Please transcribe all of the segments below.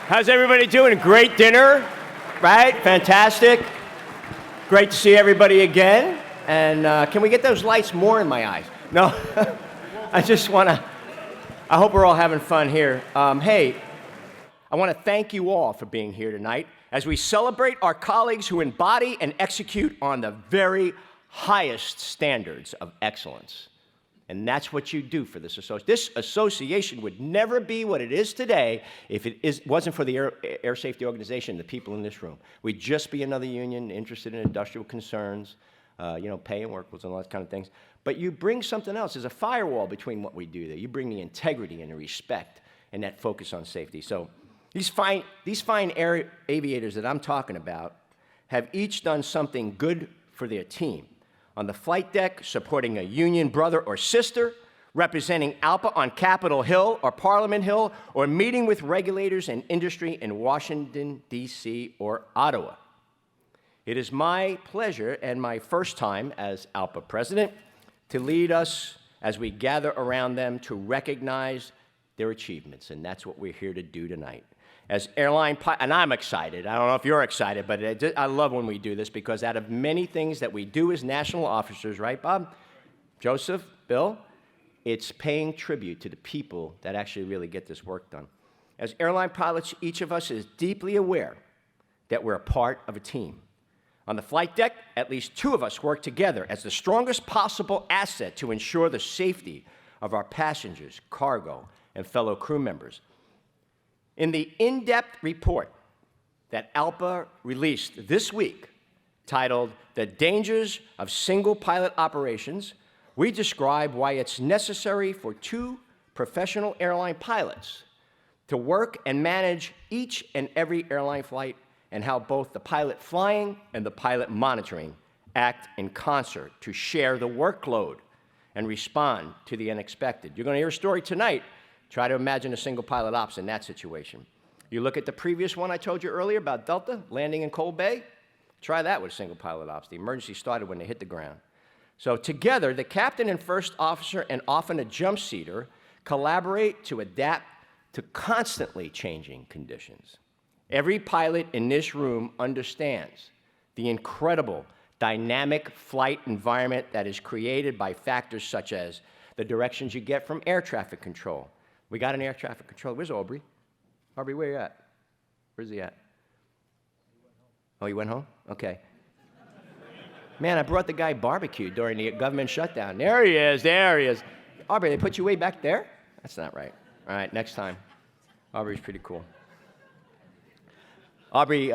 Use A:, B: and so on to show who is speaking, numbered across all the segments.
A: How's everybody doing? Great dinner, right? Fantastic. Great to see everybody again. And can we get those lights more in my eyes? No, I hope we're all having fun here. Hey, I want to thank you all for being here tonight as we celebrate our colleagues who embody and execute on the very highest standards of excellence. And that's what you do for this association. This association would never be what it is today if it wasn't for the Air Safety Organization, the people in this room. We'd just be another union interested in industrial concerns, pay and work rules and all those kind of things. But you bring something else. There's a firewall between what we do there. You bring the integrity and the respect and that focus on safety. So these fine air aviators that I'm talking about have each done something good for their team. On the flight deck, supporting a union brother or sister, representing ALPA on Capitol Hill or Parliament Hill, or meeting with regulators and industry in Washington, D.C. or Ottawa. It is my pleasure and my first time as ALPA president to lead us as we gather around them to recognize their achievements, and that's what we're here to do tonight. As airline pilot, and I'm excited. I don't know if you're excited, but I love when we do this because out of many things that we do as national officers, right, Bob? Joseph, Bill? It's paying tribute to the people that actually really get this work done. As airline pilots, each of us is deeply aware that we're a part of a team. On the flight deck, at least two of us work together as the strongest possible asset to ensure the safety of our passengers, cargo, and fellow crew members. In the in-depth report that ALPA released this week, titled The Dangers of Single Pilot Operations, we describe why it's necessary for two professional airline pilots to work and manage each and every airline flight, and how both the pilot flying and the pilot monitoring act in concert to share the workload and respond to the unexpected. You're going to hear a story tonight. Try to imagine a single pilot ops in that situation. You look at the previous one I told you earlier about Delta landing in Cold Bay. Try that with single pilot ops. The emergency started when they hit the ground. So together, the captain and first officer, and often a jump seater, collaborate to adapt to constantly changing conditions. Every pilot in this room understands the incredible dynamic flight environment that is created by factors such as the directions you get from air traffic control. We got an air traffic controller. Where's Aubrey? Aubrey, where you at? Where's he at? Oh, he went home? Okay. Man, I brought the guy barbecue during the government shutdown. There he is, there he is. Aubrey, they put you way back there? That's not right. All right, next time. Aubrey's pretty cool. Aubrey,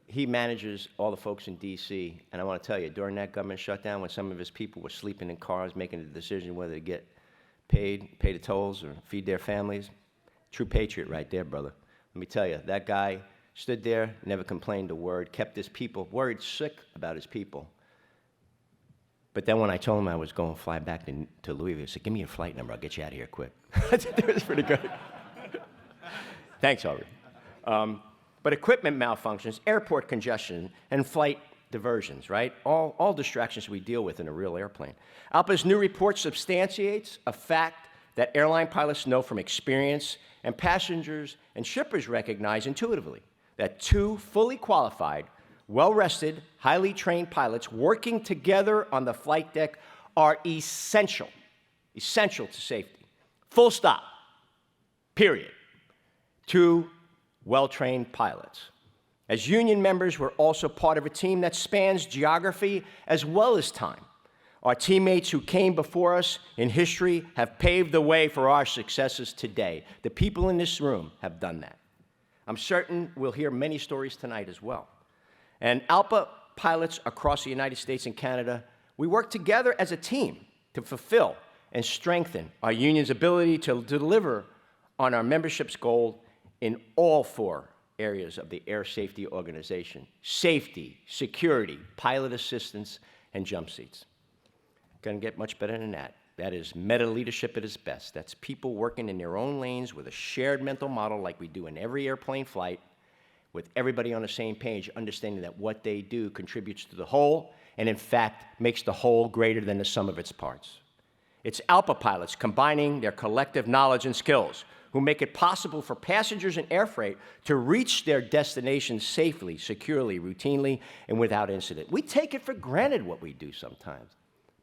A: he manages all the folks in D.C., and I want to tell you, during that government shutdown, when some of his people were sleeping in cars, making the decision whether to get pay the tolls or feed their families. True patriot right there, brother. Let me tell you, that guy stood there, never complained a word, kept his people, worried sick about his people. But then when I told him I was going to fly back to Louisville, he said, give me your flight number, I'll get you out of here quick. That was pretty good. Thanks, Aubrey. But equipment malfunctions, airport congestion, and flight diversions, right? All distractions we deal with in a real airplane. ALPA's new report substantiates a fact that airline pilots know from experience, and passengers and shippers recognize intuitively, that two fully qualified, well-rested, highly trained pilots working together on the flight deck are essential to safety. Full stop, period. Two well-trained pilots. As union members, we're also part of a team that spans geography as well as time. Our teammates who came before us in history have paved the way for our successes today. The people in this room have done that. I'm certain we'll hear many stories tonight as well. And ALPA pilots across the United States and Canada, we work together as a team to fulfill and strengthen our union's ability to deliver on our membership's goal in all four areas of the Air Safety Organization: safety, security, pilot assistance, and jump seats. Going to get much better than that. That is meta leadership at its best. That's people working in their own lanes with a shared mental model like we do in every airplane flight, with everybody on the same page, understanding that what they do contributes to the whole, and in fact, makes the whole greater than the sum of its parts. It's ALPA pilots combining their collective knowledge and skills who make it possible for passengers and air freight to reach their destinations safely, securely, routinely, and without incident. We take it for granted what we do sometimes,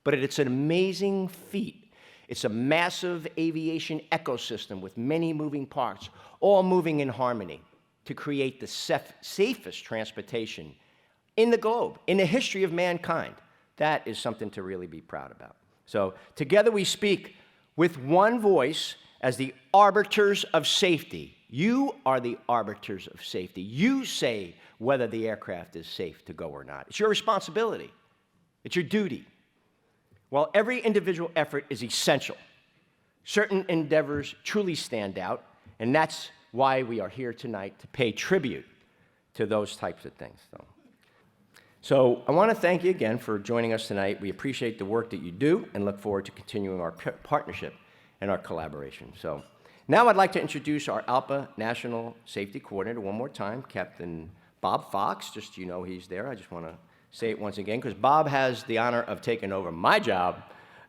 A: but it's an amazing feat. It's a massive aviation ecosystem with many moving parts, all moving in harmony to create the safest transportation in the globe, in the history of mankind. That is something to really be proud about. So together we speak with one voice as the arbiters of safety. You are the arbiters of safety. You say whether the aircraft is safe to go or not. It's your responsibility. It's your duty. While every individual effort is essential, certain endeavors truly stand out, and that's why we are here tonight, to pay tribute to those types of things. So I want to thank you again for joining us tonight. We appreciate the work that you do and look forward to continuing our partnership and our collaboration. So now I'd like to introduce our ALPA National Safety Coordinator one more time, Captain Bob Fox. Just so you know he's there. I just want to say it once again because Bob has the honor of taking over my job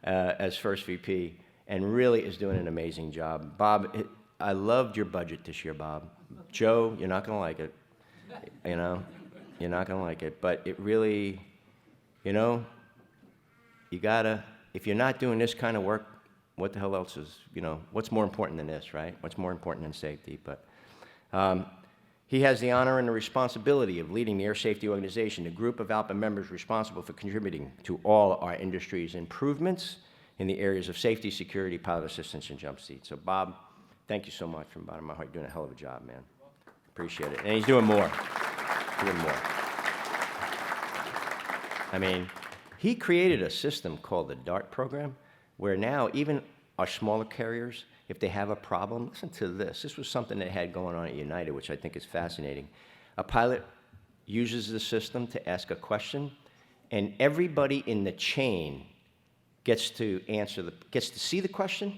A: as First VP and really is doing an amazing job. Bob, I loved your budget this year, Bob. Joe, you're not going to like it. You know? You're not going to like it, but it really, you know, you gotta, if you're not doing this kind of work, what the hell else is, you know, what's more important than this, right? What's more important than safety? But he has the honor and the responsibility of leading the Air Safety Organization, a group of ALPA members responsible for contributing to all our industry's improvements in the areas of safety, security, pilot assistance, and jump seats. So Bob, thank you so much from the bottom of my heart. You're doing a hell of a job, man. Appreciate it. And he's doing more. Doing more. I mean, he created a system called the DART program, where now even our smaller carriers, if they have a problem, listen to this. This was something they had going on at United, which I think is fascinating. A pilot uses the system to ask a question, and everybody in the chain gets to see the question.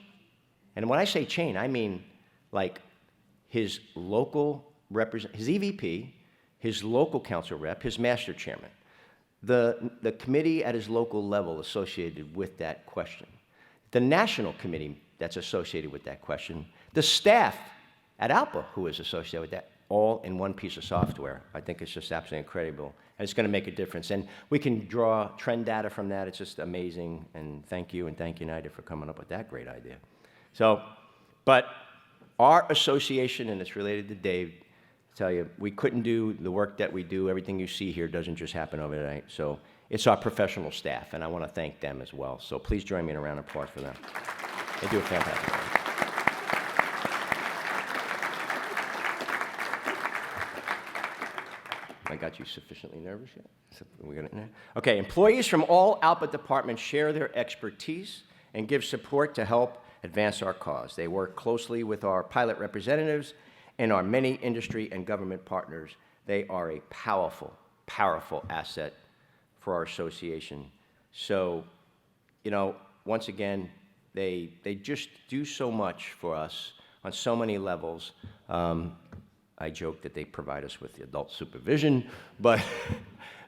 A: And when I say chain, I mean like his local his EVP, his local council rep, his master chairman, the committee at his local level associated with that question, the national committee that's associated with that question, the staff at ALPA who is associated with that, all in one piece of software. I think it's just absolutely incredible, and it's going to make a difference. And we can draw trend data from that. It's just amazing, and thank you, and thank United for coming up with that great idea. So, but our association, and it's related to Dave, tell you, we couldn't do the work that we do. Everything you see here doesn't just happen overnight. So it's our professional staff, and I want to thank them as well. So please join me in a round of applause for them. They do a fantastic job. I got you sufficiently nervous yet? Okay, employees from all ALPA departments share their expertise and give support to help advance our cause. They work closely with our pilot representatives and our many industry and government partners. They are a powerful, powerful asset for our association. So, you know, once again, they just do so much for us on so many levels. I joke that they provide us with the adult supervision, but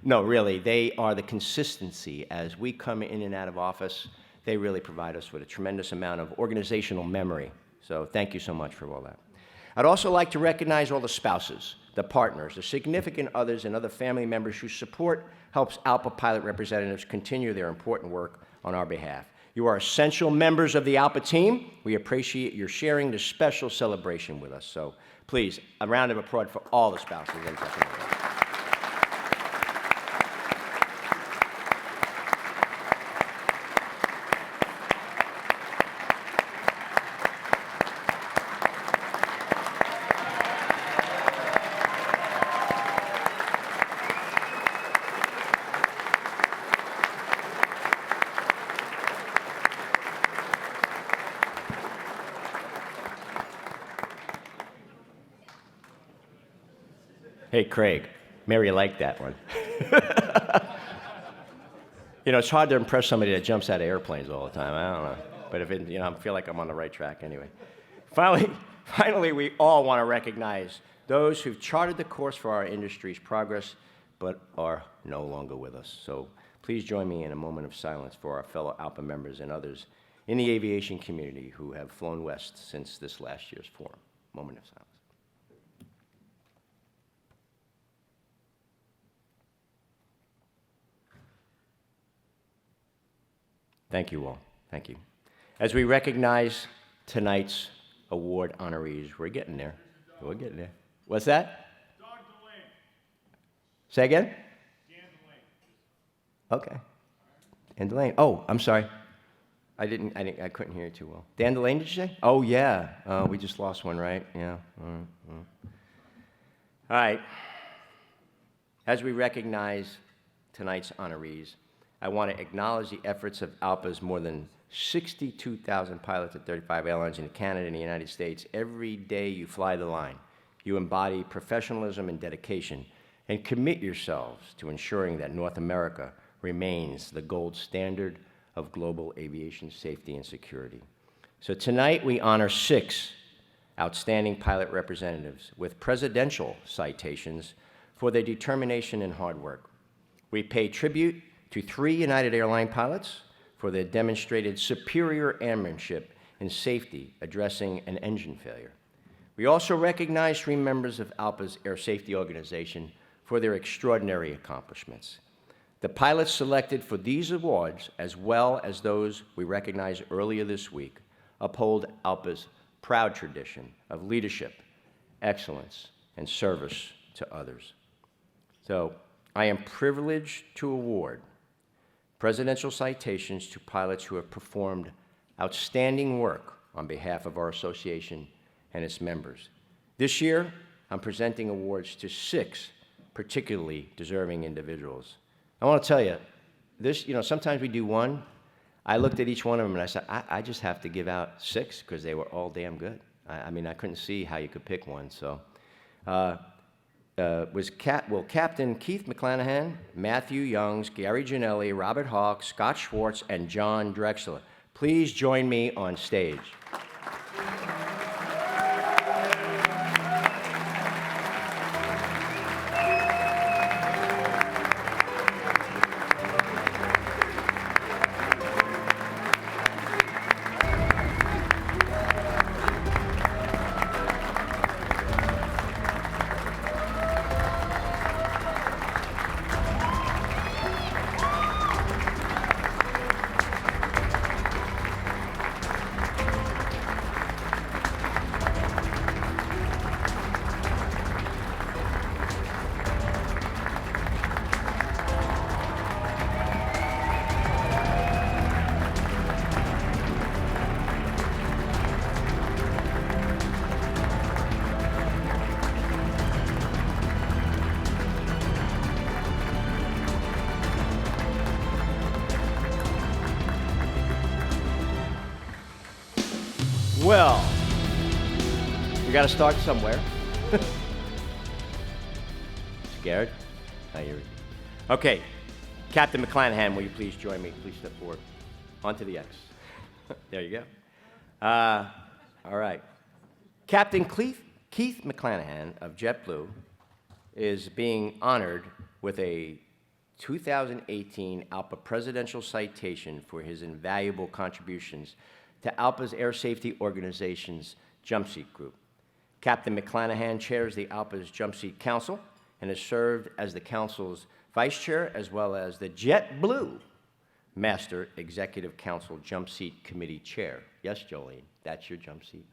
A: no, really, they are the consistency. As we come in and out of office, they really provide us with a tremendous amount of organizational memory. So thank you so much for all that. I'd also like to recognize all the spouses, the partners, the significant others, and other family members whose support helps ALPA pilot representatives continue their important work on our behalf. You are essential members of the ALPA team. We appreciate your sharing this special celebration with us. So please, a round of applause for all the spouses. Hey, Craig, Mary liked that one. You know, it's hard to impress somebody that jumps out of airplanes all the time. I don't know. But if it, you know, I feel like I'm on the right track anyway. Finally, we all want to recognize those who've charted the course for our industry's progress but are no longer with us. So please join me in a moment of silence for our fellow ALPA members and others in the aviation community who have flown west since this last year's forum. Moment of silence. Thank you all. Thank you. As we recognize tonight's award honorees, we're getting there. We're getting there. What's that? Don DeLane. Say again? Dan DeLane. Okay. Dan DeLane. Oh, I'm sorry. I couldn't hear you too well. Dan DeLane, did you say? Oh, yeah. We just lost one, right? Yeah. All right. As we recognize tonight's honorees, I want to acknowledge the efforts of ALPA's more than 62,000 pilots at 35 airlines in Canada and the United States. Every day you fly the line, you embody professionalism and dedication and commit yourselves to ensuring that North America remains the gold standard of global aviation safety and security. So tonight we honor 6 outstanding pilot representatives with presidential citations for their determination and hard work. We pay tribute to 3 United Airlines pilots for their demonstrated superior airmanship and safety addressing an engine failure. We also recognize 3 members of ALPA's Air Safety Organization for their extraordinary accomplishments. The pilots selected for these awards, as well as those we recognized earlier this week, uphold ALPA's proud tradition of leadership, excellence, and service to others. So I am privileged to award presidential citations to pilots who have performed outstanding work on behalf of our association and its members. This year, I'm presenting awards to 6 particularly deserving individuals. I want to tell you, this, sometimes we do 1. I looked at each one of them and I said, I just have to give out 6 because they were all damn good. I mean, I couldn't see how you could pick one. So, will Captain Keith McClanahan, Matthew Youngs, Gary Gianelli, Robert Hawk, Scott Schwartz, and John Drexler please join me on stage? Well, you got to start somewhere. Scared? No, you're... Okay, Captain McClanahan, will you please join me? Please step forward. Onto the X. There you go. All right. Captain Keith McClanahan of JetBlue is being honored with a 2018 ALPA Presidential Citation for his invaluable contributions to ALPA's Air Safety Organization's Jumpseat Group. Captain McClanahan chairs the ALPA's Jumpseat Council and has served as the Council's Vice Chair as well as the JetBlue Master Executive Council Jumpseat Committee Chair. Yes, Jolene, that's your Jumpseat.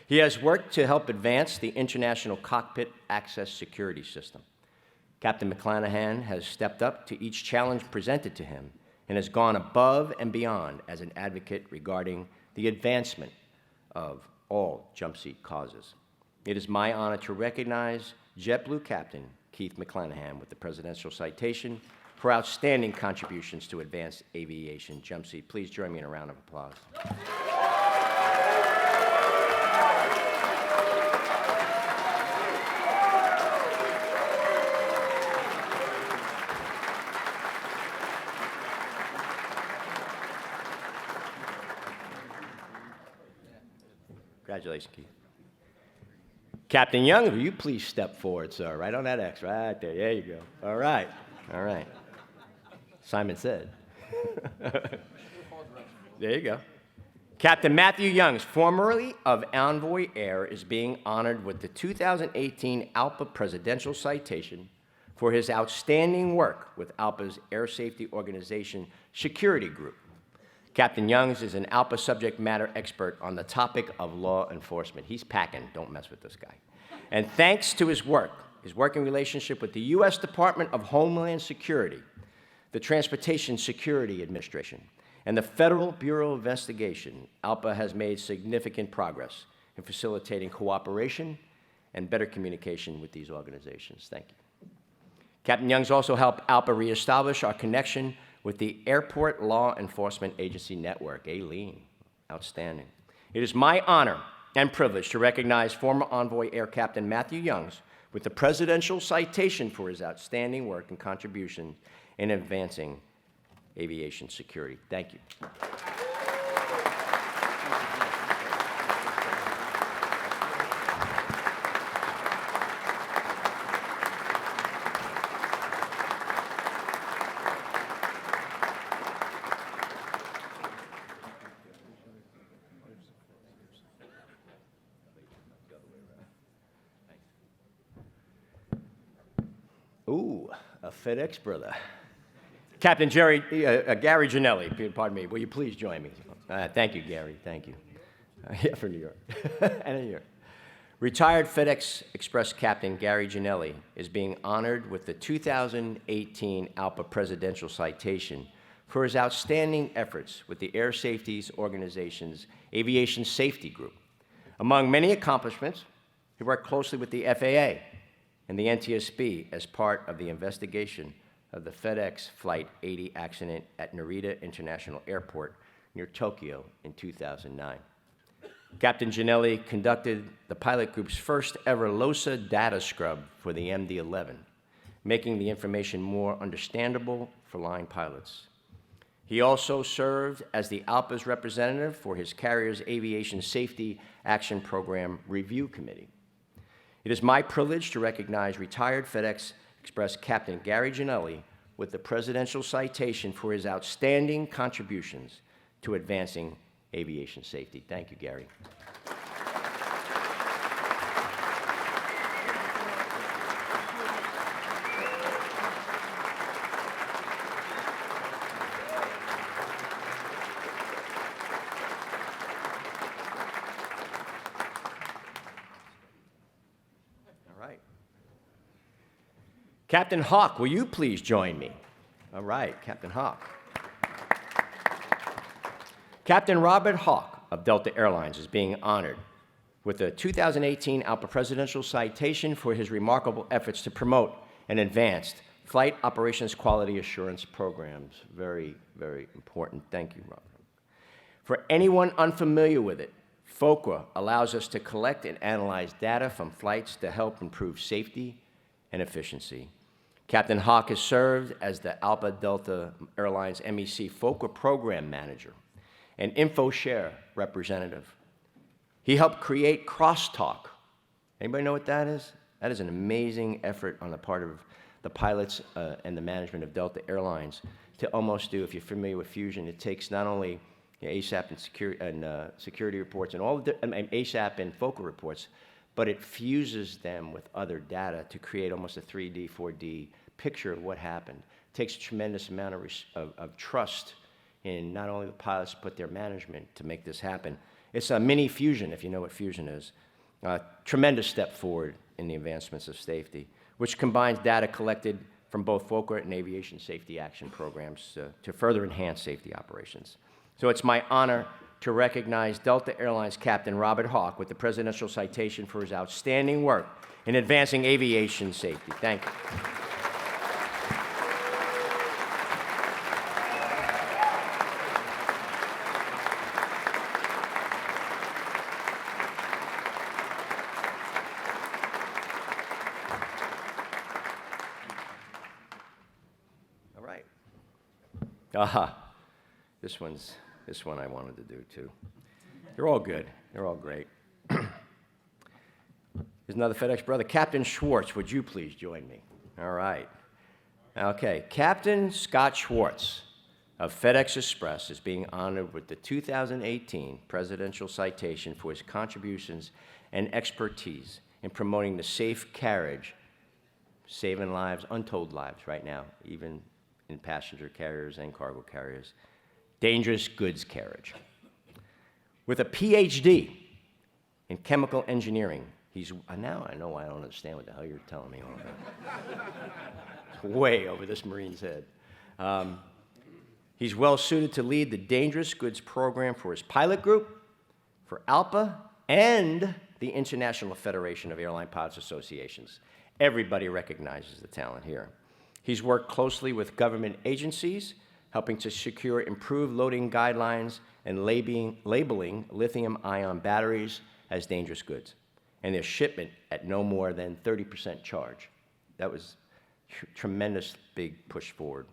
A: He has worked to help advance the International Cockpit Access Security System. Captain McClanahan has stepped up to each challenge presented to him and has gone above and beyond as an advocate regarding the advancement of all jumpseat causes. It is my honor to recognize JetBlue Captain Keith McClanahan with the Presidential Citation for outstanding contributions to advanced aviation jumpseat. Please join me in a round of applause. Congratulations, Keith. Captain Young, will you please step forward, sir? Right on that X, right there. There you go. All right. All right. Simon said. There you go. Captain Matthew Youngs, formerly of Envoy Air, is being honored with the 2018 ALPA Presidential Citation for his outstanding work with ALPA's Air Safety Organization Security Group. Captain Youngs is an ALPA subject matter expert on the topic of law enforcement. He's packing, don't mess with this guy. And thanks to his working relationship with the U.S. Department of Homeland Security, the Transportation Security Administration, and the Federal Bureau of Investigation, ALPA has made significant progress in facilitating cooperation and better communication with these organizations. Thank you. Captain Youngs also helped ALPA reestablish our connection with the Airport Law Enforcement Agency Network, ALEAN. Outstanding. It is my honor and privilege to recognize former Envoy Air Captain Matthew Youngs with the Presidential Citation for his outstanding work and contribution in advancing aviation security. Thank you. Ooh, a FedEx brother. Captain Gary Janelli, pardon me, will you please join me? Thank you, Gary, thank you. Yeah, for New York, and in New York. Retired FedEx Express Captain Gary Janelli is being honored with the 2018 ALPA Presidential Citation for his outstanding efforts with the Air Safety Organization's Aviation Safety Group. Among many accomplishments, he worked closely with the FAA and the NTSB as part of the investigation of the FedEx Flight 80 accident at Narita International Airport near Tokyo in 2009. Captain Janelli conducted the pilot group's first ever LOSA data scrub for the MD-11, making the information more understandable for line pilots. He also served as the ALPA's representative for his carrier's Aviation Safety Action Program Review Committee. It is my privilege to recognize retired FedEx Express Captain Gary Janelli with the Presidential Citation for his outstanding contributions to advancing aviation safety. Thank you, Gary. Captain Hawk, will you please join me? All right, Captain Hawk. Captain Robert Hawk of Delta Airlines is being honored with the 2018 ALPA Presidential Citation for his remarkable efforts to promote and advance flight operations quality assurance programs. Very, very important. Thank you, Robert. For anyone unfamiliar with it, FOQA allows us to collect and analyze data from flights to help improve safety and efficiency. Captain Hawk has served as the ALPA Delta Airlines MEC FOQA Program Manager and InfoShare representative. He helped create Crosstalk. Anybody know what that is? That is an amazing effort on the part of the pilots and the management of Delta Airlines to almost do, if you're familiar with Fusion, it takes not only ASAP and security reports and all the ASAP and FOQA reports, but it fuses them with other data to create almost a 3D, 4D picture of what happened. It takes a tremendous amount of trust in not only the pilots, but their management to make this happen. It's a mini Fusion, if you know what Fusion is. Tremendous step forward in the advancements of safety, which combines data collected from both FOQA and aviation safety action programs to further enhance safety operations. So it's my honor to recognize Delta Airlines Captain Robert Hawk with the Presidential Citation for his outstanding work in advancing aviation safety. Thank you. All right. Aha. This one I wanted to do too. They're all good. They're all great. Here's another FedEx brother. Captain Schwartz, would you please join me? All right. Okay. Captain Scott Schwartz of FedEx Express is being honored with the 2018 Presidential Citation for his contributions and expertise in promoting the safe carriage, saving lives, untold lives right now, even in passenger carriers and cargo carriers, dangerous goods carriage. With a PhD in chemical engineering, now I know I don't understand what the hell you're telling me. Way over this Marine's head. He's well suited to lead the dangerous goods program for his pilot group, for ALPA, and the International Federation of Airline Pilots Associations. Everybody recognizes the talent here. He's worked closely with government agencies, helping to secure improved loading guidelines and labeling lithium-ion batteries as dangerous goods, and their shipment at no more than 30% charge. That was a tremendous big push forward.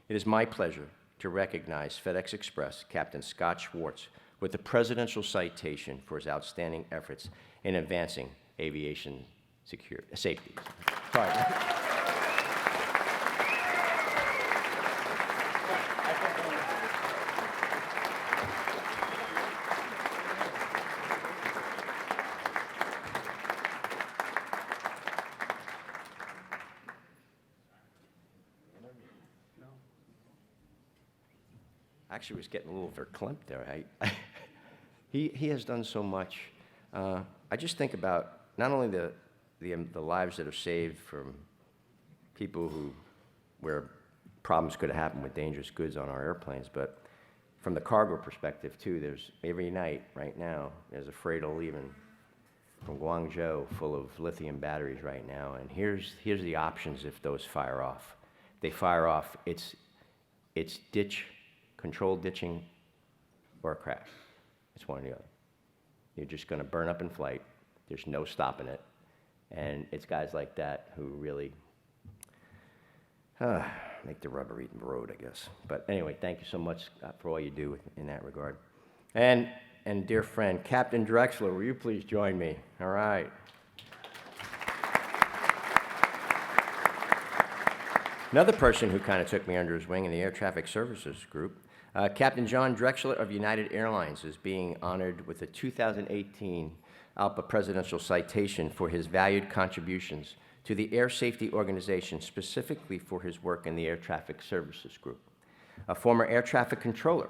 A: It is my pleasure to recognize FedEx Express Captain Scott Schwartz with the Presidential Citation for his outstanding efforts in advancing aviation safety. Sorry. Actually was getting a little verklempt there. He has done so much. I just think about not only the lives that are saved from people where problems could have happened with dangerous goods on our airplanes, but from the cargo perspective too. There's every night right now there's a freighter leaving from Guangzhou full of lithium batteries right now, and here's the options if those fire off. If they fire off, it's controlled ditching, or a crash. It's one or the other. You're just going to burn up in flight. There's no stopping it. And it's guys like that who really make the rubber meet the road, I guess. But anyway, thank you so much for all you do in that regard. And dear friend, Captain Drexler, will you please join me? All right. Another person who kind of took me under his wing in the Air Traffic Services group, Captain John Drexler of United Airlines is being honored with the 2018 ALPA Presidential Citation for his valued contributions to the Air Safety Organization, specifically for his work in the Air Traffic Services group. A former air traffic controller,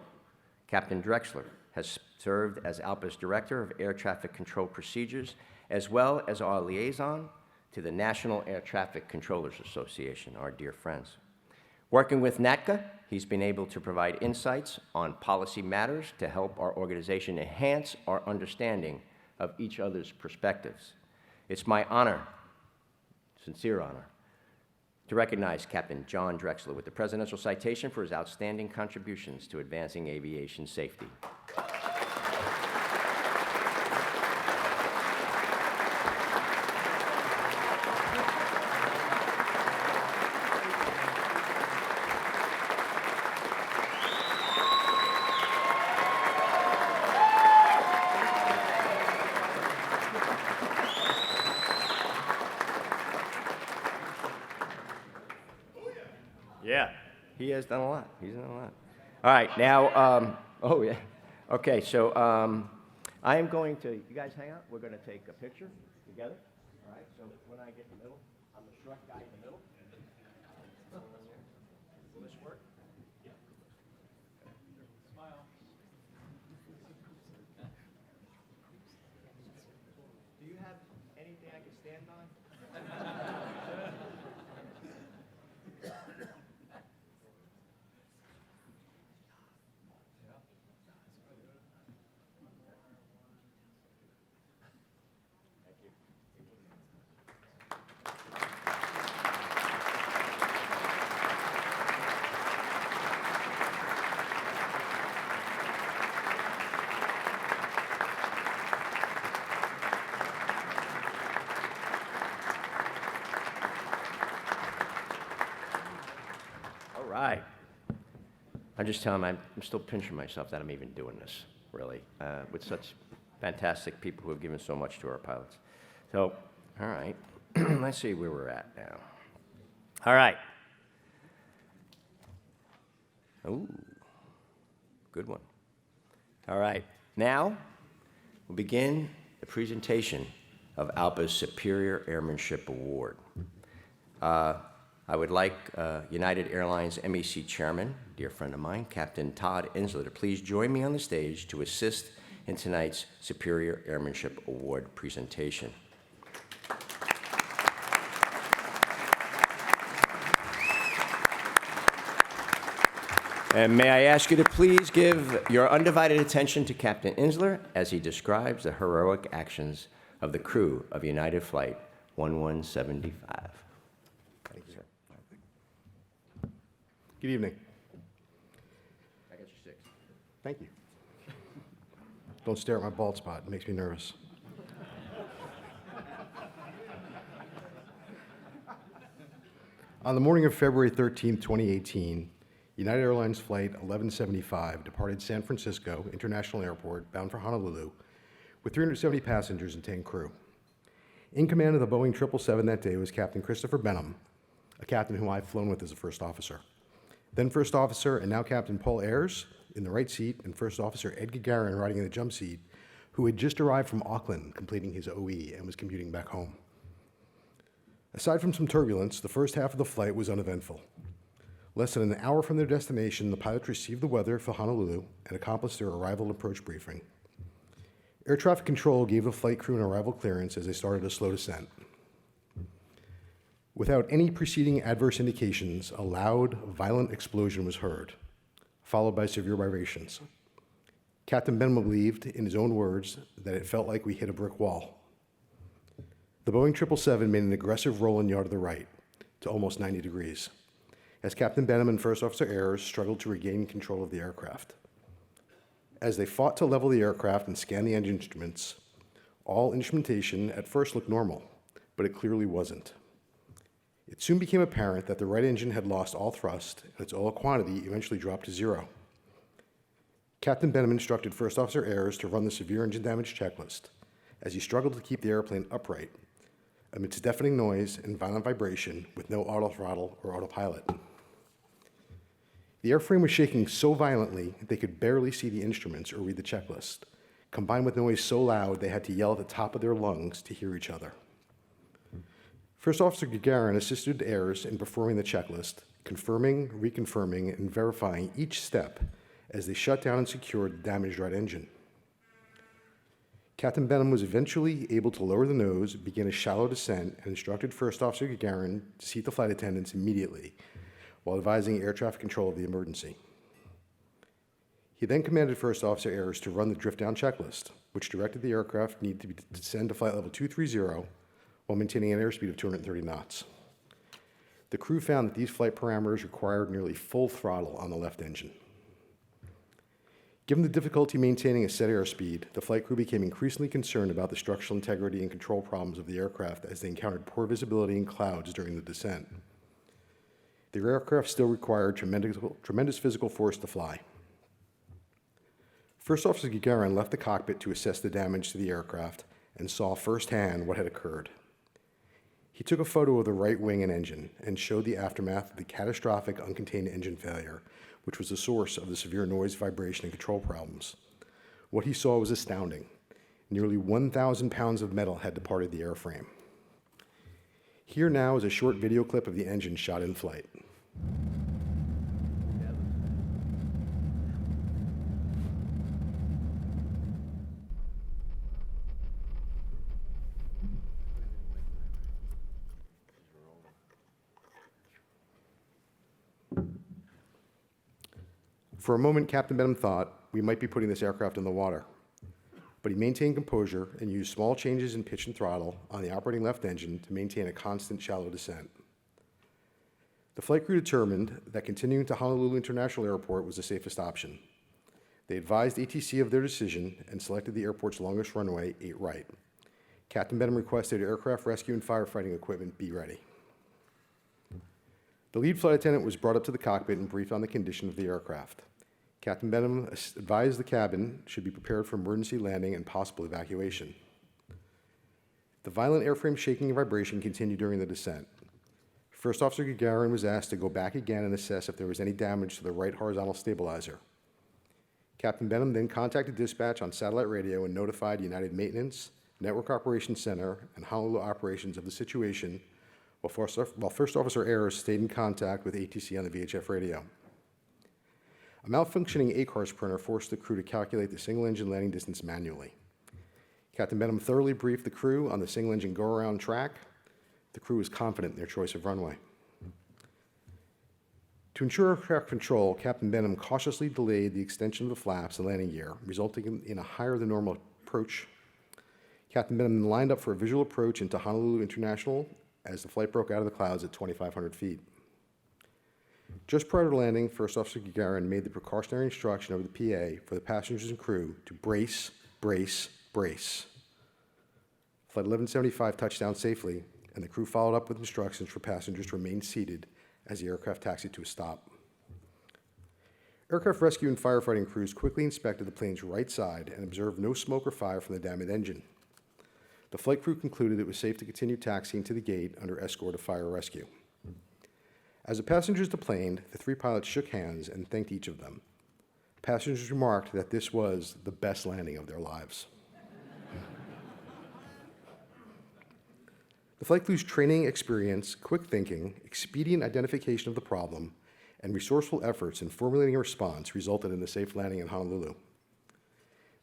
A: Captain Drexler has served as ALPA's Director of Air Traffic Control Procedures, as well as our liaison to the National Air Traffic Controllers Association, our dear friends. Working with NATCA, he's been able to provide insights on policy matters to help our organization enhance our understanding of each other's perspectives. It's my honor, sincere honor, to recognize Captain John Drexler with the Presidential Citation for his outstanding contributions to advancing aviation safety. Yeah, he has done a lot. He's done a lot. All right, now, oh yeah. Okay, so I am going to, you guys hang out. We're going to take a picture together. All right, so when I get in the middle, I'm the short guy in the middle. Will this work? Yeah. Smile. Do you have anything I can stand on? Right. I'm just telling them I'm still pinching myself that I'm even doing this, really, with such fantastic people who have given so much to our pilots. So, all right, let's see where we're at now. All right. Ooh. Good one. All right. Now, we'll begin the presentation of ALPA's Superior Airmanship Award. I would like United Airlines MEC Chairman, dear friend of mine, Captain Todd Insler, to please join me on the stage to assist in tonight's Superior Airmanship Award presentation. And may I ask you to please give your undivided attention to Captain Insler as he describes the heroic actions of the crew of United Flight 1175.
B: Thank you, sir. Good evening.
A: I got your 6.
B: Thank you. Don't stare at my bald spot. It makes me nervous. On the morning of February 13, 2018, United Airlines Flight 1175 departed San Francisco International Airport bound for Honolulu with 370 passengers and 10 crew. In command of the Boeing 777 that day was Captain Christopher Benham, a captain whom I've flown with as a first officer. Then First Officer and now Captain Paul Ayers in the right seat, and First Officer Ed Gagarin riding in the jump seat, who had just arrived from Auckland completing his OE and was commuting back home. Aside from some turbulence, the first half of the flight was uneventful. Less than an hour from their destination, the pilots received the weather for Honolulu and accomplished their arrival and approach briefing. Air traffic control gave the flight crew an arrival clearance as they started a slow descent. Without any preceding adverse indications, a loud, violent explosion was heard, followed by severe vibrations. Captain Benham believed, in his own words, that it felt like we hit a brick wall. The Boeing 777 made an aggressive roll and yaw to the right, to almost 90 degrees, as Captain Benham and First Officer Ayers struggled to regain control of the aircraft. As they fought to level the aircraft and scan the engine instruments, all instrumentation at first looked normal, but it clearly wasn't. It soon became apparent that the right engine had lost all thrust, and its oil quantity eventually dropped to 0. Captain Benham instructed First Officer Ayers to run the severe engine damage checklist as he struggled to keep the airplane upright amidst deafening noise and violent vibration with no auto throttle or autopilot. The airframe was shaking so violently they could barely see the instruments or read the checklist, combined with noise so loud they had to yell at the top of their lungs to hear each other. First Officer Gagarin assisted Ayers in performing the checklist, confirming, reconfirming, and verifying each step as they shut down and secured the damaged right engine. Captain Benham was eventually able to lower the nose, begin a shallow descent, and instructed First Officer Gagarin to seat the flight attendants immediately, while advising air traffic control of the emergency. He then commanded First Officer Ayers to run the drift-down checklist, which directed the aircraft need to descend to flight level 230 while maintaining an airspeed of 230 knots. The crew found that these flight parameters required nearly full throttle on the left engine. Given the difficulty maintaining a set airspeed, the flight crew became increasingly concerned about the structural integrity and control problems of the aircraft as they encountered poor visibility in clouds during the descent. The aircraft still required tremendous physical force to fly. First Officer Gagarin left the cockpit to assess the damage to the aircraft and saw firsthand what had occurred. He took a photo of the right wing and engine and showed the aftermath of the catastrophic uncontained engine failure, which was the source of the severe noise, vibration, and control problems. What he saw was astounding. Nearly 1,000 pounds of metal had departed the airframe. Here now is a short video clip of the engine shot in flight. For a moment, Captain Benham thought we might be putting this aircraft in the water, but he maintained composure and used small changes in pitch and throttle on the operating left engine to maintain a constant shallow descent. The flight crew determined that continuing to Honolulu International Airport was the safest option. They advised ATC of their decision and selected the airport's longest runway, 8 right. Captain Benham requested aircraft rescue and firefighting equipment be ready. The lead flight attendant was brought up to the cockpit and briefed on the condition of the aircraft. Captain Benham advised the cabin should be prepared for emergency landing and possible evacuation. The violent airframe shaking and vibration continued during the descent. First Officer Gagarin was asked to go back again and assess if there was any damage to the right horizontal stabilizer. Captain Benham then contacted dispatch on satellite radio and notified United Maintenance, Network Operations Center, and Honolulu Operations of the situation, while First Officer Ayers stayed in contact with ATC on the VHF radio. A malfunctioning ACARS printer forced the crew to calculate the single-engine landing distance manually. Captain Benham thoroughly briefed the crew on the single-engine go-around track. The crew was confident in their choice of runway. To ensure aircraft control, Captain Benham cautiously delayed the extension of the flaps and landing gear, resulting in a higher-than-normal approach. Captain Benham lined up for a visual approach into Honolulu International as the flight broke out of the clouds at 2,500 feet. Just prior to landing, First Officer Gagarin made the precautionary instruction over the PA for the passengers and crew to brace, brace, brace. Flight 1175 touched down safely, and the crew followed up with instructions for passengers to remain seated as the aircraft taxied to a stop. Aircraft rescue and firefighting crews quickly inspected the plane's right side and observed no smoke or fire from the damaged engine. The flight crew concluded it was safe to continue taxiing to the gate under escort of fire rescue. As the passengers deplaned, the three pilots shook hands and thanked each of them. Passengers remarked that this was the best landing of their lives. The flight crew's training experience, quick thinking, expedient identification of the problem, and resourceful efforts in formulating a response resulted in the safe landing in Honolulu.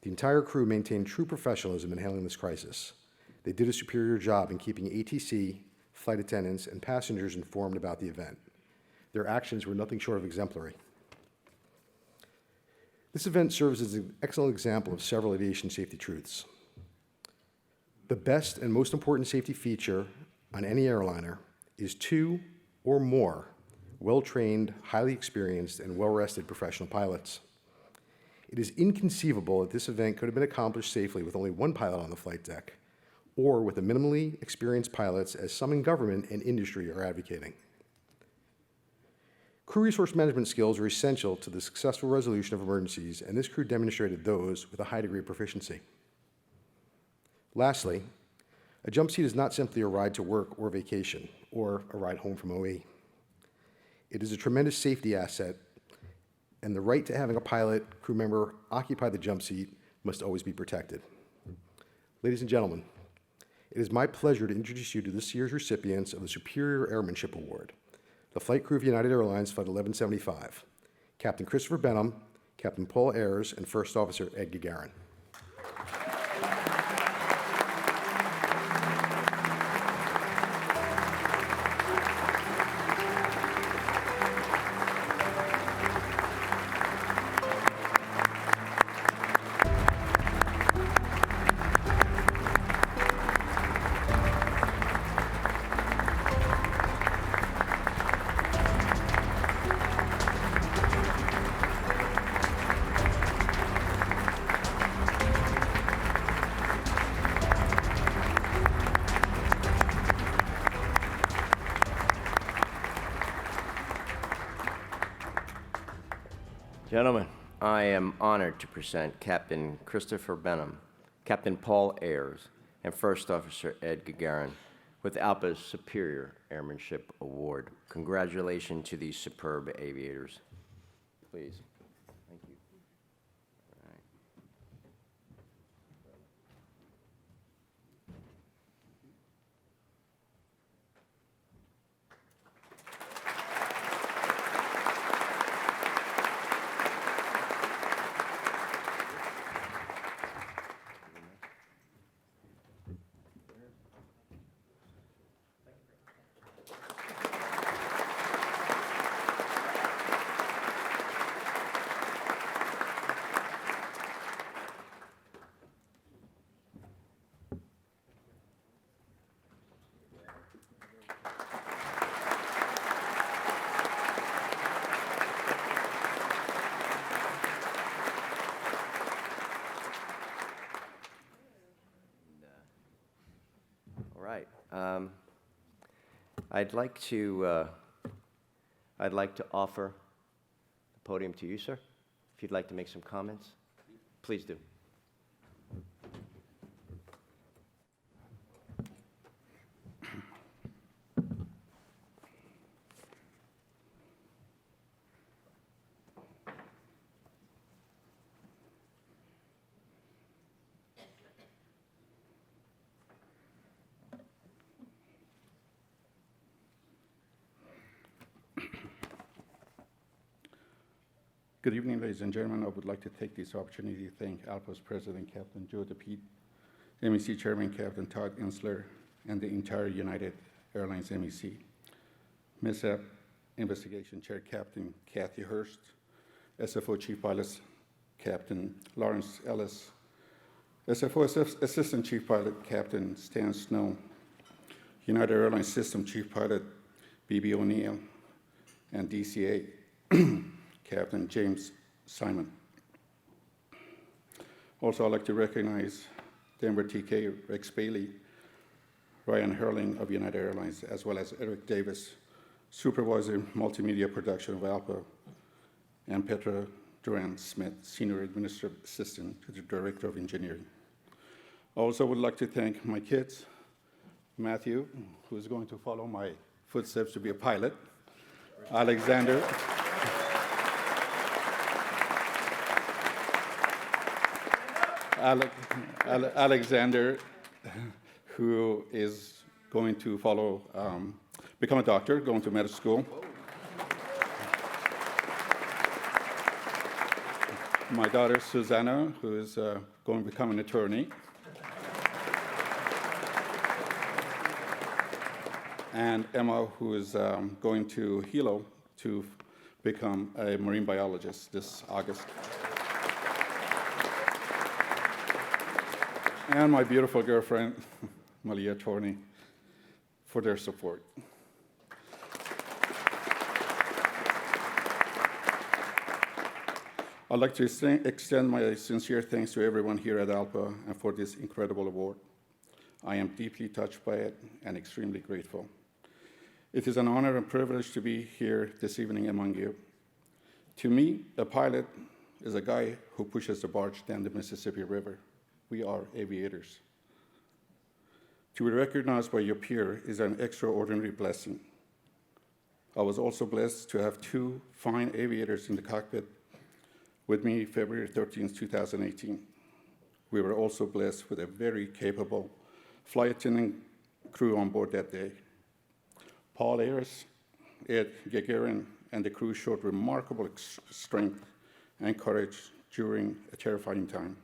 B: The entire crew maintained true professionalism in handling this crisis. They did a superior job in keeping ATC, flight attendants, and passengers informed about the event. Their actions were nothing short of exemplary. This event serves as an excellent example of several aviation safety truths. The best and most important safety feature on any airliner is 2 or more well-trained, highly experienced, and well-rested professional pilots. It is inconceivable that this event could have been accomplished safely with only 1 pilot on the flight deck, or with the minimally experienced pilots as some in government and industry are advocating. Crew resource management skills are essential to the successful resolution of emergencies, and this crew demonstrated those with a high degree of proficiency. Lastly, a jump seat is not simply a ride to work or vacation, or a ride home from OE. It is a tremendous safety asset, and the right to having a pilot, crew member occupy the jump seat must always be protected. Ladies and gentlemen, it is my pleasure to introduce you to this year's recipients of the Superior Airmanship Award, the flight crew of United Airlines Flight 1175, Captain Christopher Benham, Captain Paul Ayers, and First Officer Ed Gagarin.
A: Gentlemen, I am honored to present Captain Christopher Benham, Captain Paul Ayers, and First Officer Ed Gagarin with ALPA's Superior Airmanship Award. Congratulations to these superb aviators. Please. Thank you. All right. All right. I'd like to offer the podium to you, sir. If you'd like to make some comments, please do.
C: Good evening, ladies and gentlemen. I would like to take this opportunity to thank ALPA's President, Captain Joe DePete, MEC Chairman, Captain Todd Insler, and the entire United Airlines MEC. MISAP Investigation Chair, Captain Kathy Hurst, SFO Chief Pilot, Captain Lawrence Ellis, SFO Assistant Chief Pilot, Captain Stan Snow, United Airlines System Chief Pilot, B.B. O'Neill, and DCA, Captain James Simon. Also, I'd like to recognize Denver TK, Rex Bailey, Ryan Herling of United Airlines, as well as Eric Davis, Supervisor, Multimedia Production of ALPA, and Petra Duran-Smith, Senior Administrative Assistant to the Director of Engineering. I also would like to thank my kids, Matthew, who is going to follow my footsteps to be a pilot, Alexander, Alexander, who is going to follow, become a doctor, going to medical school. My daughter, Susanna, who is going to become an attorney. And Emma, who is going to Hilo to become a marine biologist this August. And my beautiful girlfriend, Malia Torney, for their support. I'd like to extend my sincere thanks to everyone here at ALPA and for this incredible award. I am deeply touched by it and extremely grateful. It is an honor and privilege to be here this evening among you. To me, a pilot is a guy who pushes the barge down the Mississippi River. We are aviators. To be recognized by your peer is an extraordinary blessing. I was also blessed to have two fine aviators in the cockpit with me February 13, 2018. We were also blessed with a very capable flight attendant crew on board that day. Paul Ayers, Ed Gagarin, and the crew showed remarkable strength and courage during a terrifying time.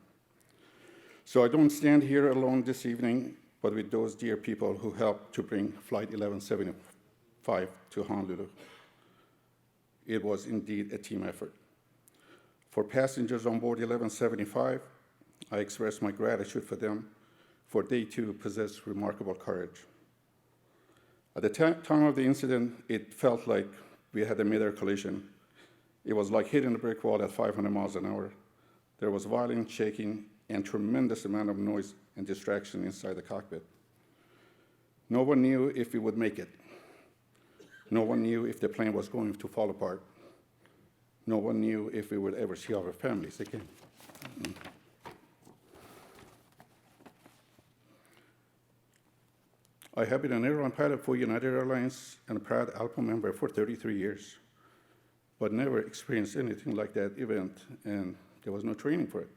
C: So I don't stand here alone this evening, but with those dear people who helped to bring Flight 1175 to Honolulu. It was indeed a team effort. For passengers on board 1175, I express my gratitude for them, for they too possess remarkable courage. At the time of the incident, it felt like we had a mid-air collision. It was like hitting a brick wall at 500 miles an hour. There was violent shaking and tremendous amount of noise and distraction inside the cockpit. No one knew if we would make it. No one knew if the plane was going to fall apart. No one knew if we would ever see our families again. I have been an airline pilot for United Airlines and a proud ALPA member for 33 years, but never experienced anything like that event, and there was no training for it.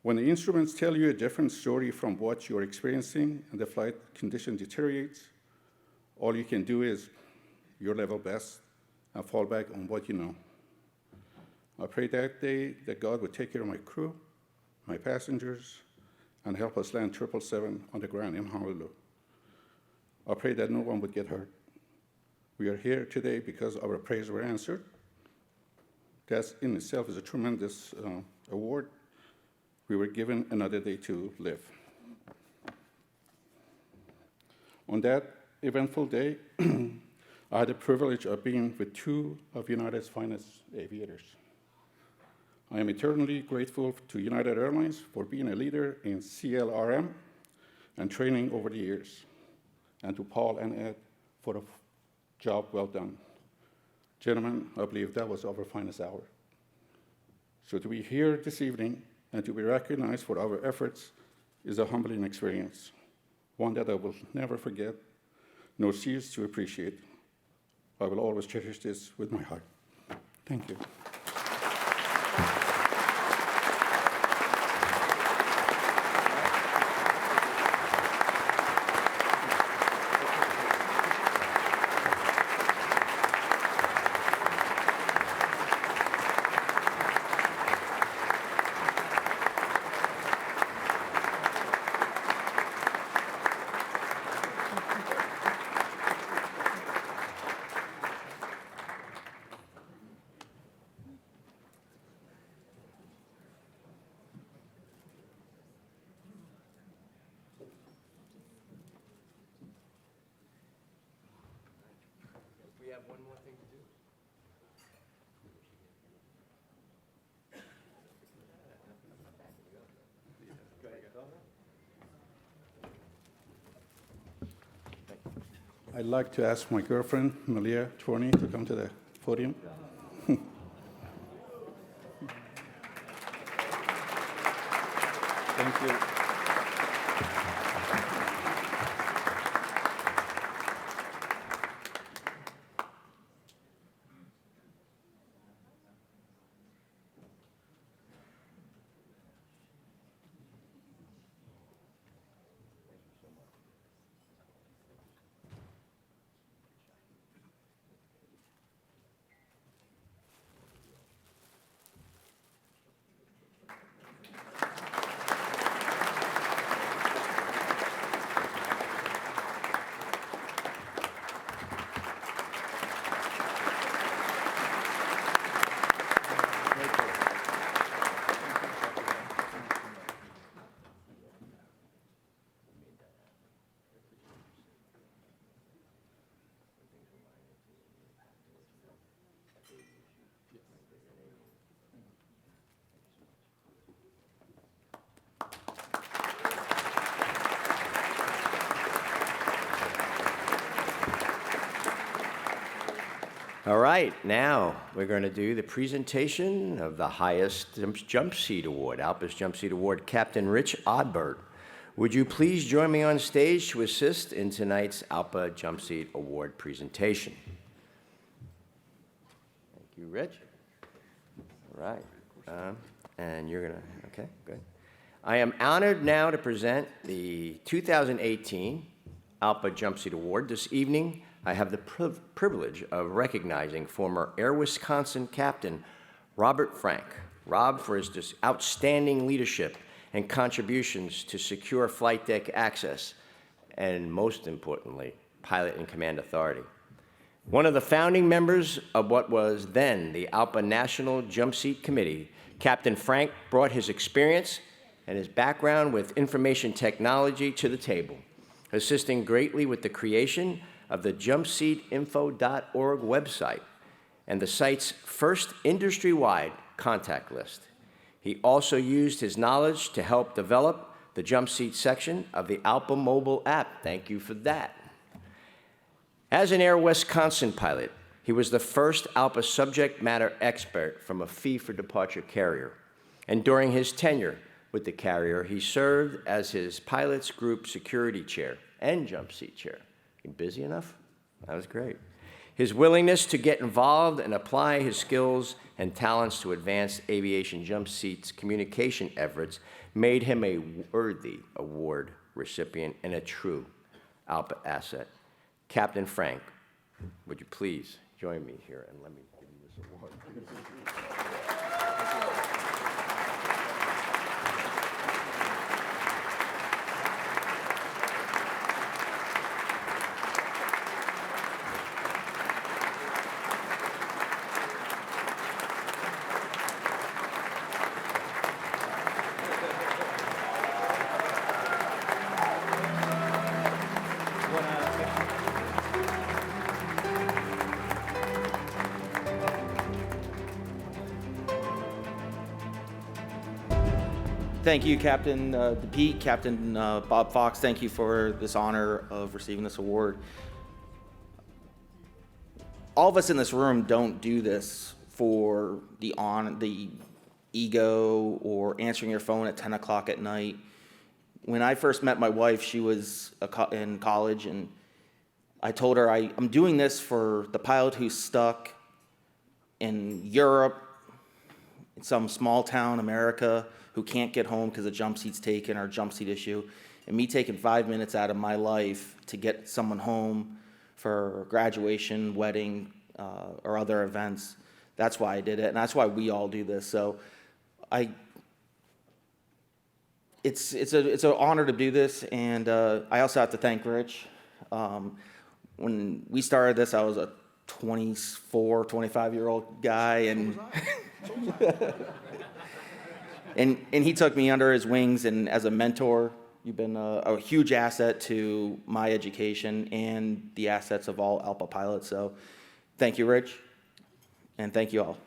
C: When the instruments tell you a different story from what you're experiencing and the flight condition deteriorates, all you can do is your level best and fall back on what you know. I prayed that day that God would take care of my crew, my passengers, and help us land 777 on the ground in Honolulu. I prayed that no one would get hurt. We are here today because our prayers were answered. That in itself is a tremendous award. We were given another day to live. On that eventful day, I had the privilege of being with two of United's finest aviators. I am eternally grateful to United Airlines for being a leader in CLRM and training over the years, and to Paul and Ed for a job well done. Gentlemen, I believe that was our finest hour. So to be here this evening and to be recognized for our efforts is a humbling experience, one that I will never forget nor cease to appreciate. I will always cherish this with my heart. Thank you. I'd like to ask my girlfriend, Malia Tworney, to come to the podium. Thank you.
A: All right, now we're going to do the presentation of the highest Jumpseat Award, ALPA's Jumpseat Award, Captain Rich Odbert. Would you please join me on stage to assist in tonight's ALPA Jumpseat Award presentation? Thank you, Rich. All right, and you're going to, okay, good. I am honored now to present the 2018 ALPA Jumpseat Award. This evening, I have the privilege of recognizing former Air Wisconsin Captain Robert Frank. Rob, for his outstanding leadership and contributions to secure flight deck access, and most importantly, pilot and command authority. One of the founding members of what was then the ALPA National Jumpseat Committee, Captain Frank brought his experience and his background with information technology to the table, assisting greatly with the creation of the jumpseatinfo.org website and the site's first industry-wide contact list. He also used his knowledge to help develop the Jumpseat section of the ALPA mobile app. Thank you for that. As an Air Wisconsin pilot, he was the first ALPA subject matter expert from a fee-for-departure carrier. And during his tenure with the carrier, he served as his pilots group security chair and Jumpseat chair. You busy enough? That was great. His willingness to get involved and apply his skills and talents to advance aviation Jumpseat's communication efforts made him a worthy award recipient and a true ALPA asset. Captain Frank, would you please join me here and let me give you this award.
D: Thank you, Captain DePete, Captain Bob Fox. Thank you for this honor of receiving this award. All of us in this room don't do this for the ego or answering your phone at 10 o'clock at night. When I first met my wife, she was in college, and I told her I'm doing this for the pilot who's stuck in Europe, in some small town, America, who can't get home because a jump seat's taken or a jump seat issue, and me taking 5 minutes out of my life to get someone home for graduation, wedding, or other events. That's why I did it, and that's why we all do this. So it's an honor to do this, and I also have to thank Rich. When we started this, I was a 24, 25-year-old guy, and and he took me under his wings, and as a mentor, you've been a huge asset to my education and the assets of all ALPA pilots. So thank you, Rich, and thank you all.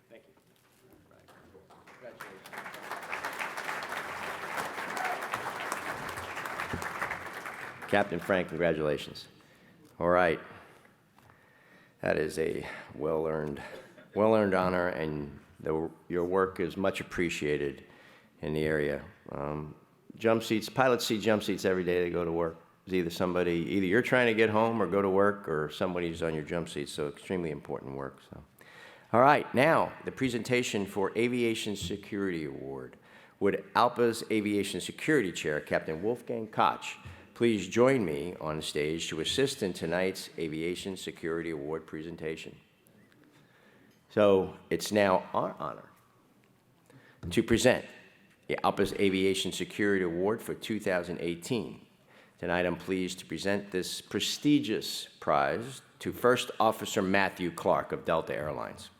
A: Thank you. Congratulations. Captain Frank, congratulations. All right. That is a well-earned honor, and your work is much appreciated in the area. Pilots see jump seats every day they go to work. It's either you're trying to get home or go to work, or somebody's on your jump seat, so extremely important work. So. All right, now the presentation for Aviation Security Award. Would ALPA's Aviation Security Chair, Captain Wolfgang Koch, please join me on stage to assist in tonight's Aviation Security Award presentation. So it's now our honor to present the ALPA's Aviation Security Award for 2018. Tonight I'm pleased to present this prestigious prize to First Officer Matthew Clark of Delta Airlines.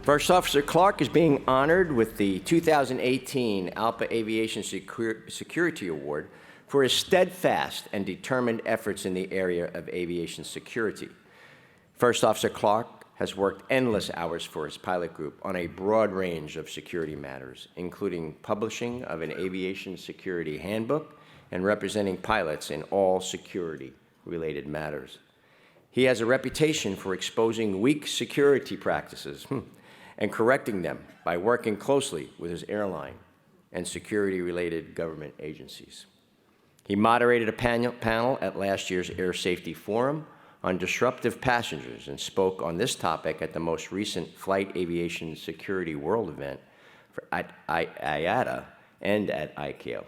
A: First Officer Clark is being honored with the 2018 ALPA Aviation Security Award for his steadfast and determined efforts in the area of aviation security. First Officer Clark has worked endless hours for his pilot group on a broad range of security matters, including publishing of an aviation security handbook and representing pilots in all security-related matters. He has a reputation for exposing weak security practices and correcting them by working closely with his airline and security-related government agencies. He moderated a panel at last year's Air Safety Forum on disruptive passengers and spoke on this topic at the most recent Flight Aviation Security World event at IATA and at ICAO.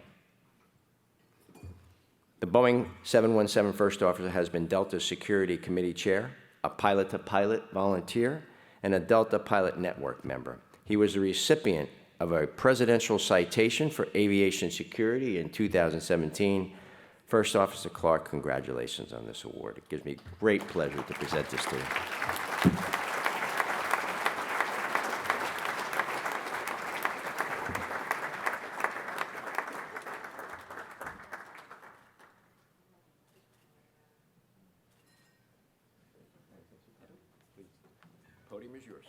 A: The Boeing 717 First Officer has been Delta Security Committee Chair, a pilot-to-pilot volunteer, and a Delta Pilot Network member. He was the recipient of a presidential citation for aviation security in 2017. First Officer Clark, congratulations on this award. It gives me great pleasure to present this to you. Podium is yours.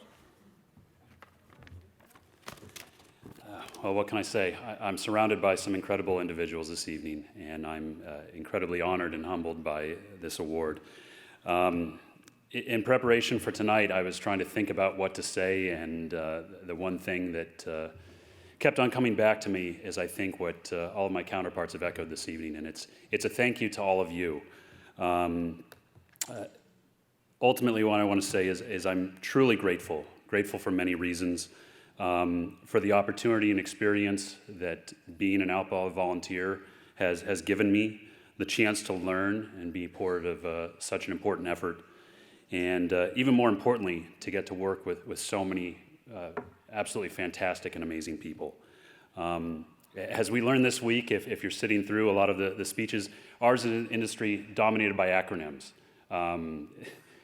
E: Well, what can I say? I'm surrounded by some incredible individuals this evening, and I'm incredibly honored and humbled by this award. In preparation for tonight, I was trying to think about what to say, and the one thing that kept on coming back to me is, I think, what all of my counterparts have echoed this evening, and it's a thank you to all of you. Ultimately, what I want to say is I'm truly grateful for many reasons, for the opportunity and experience that being an ALPA volunteer has given me, the chance to learn and be part of such an important effort, and even more importantly, to get to work with so many absolutely fantastic and amazing people. As we learned this week, if you're sitting through a lot of the speeches, ours is an industry dominated by acronyms.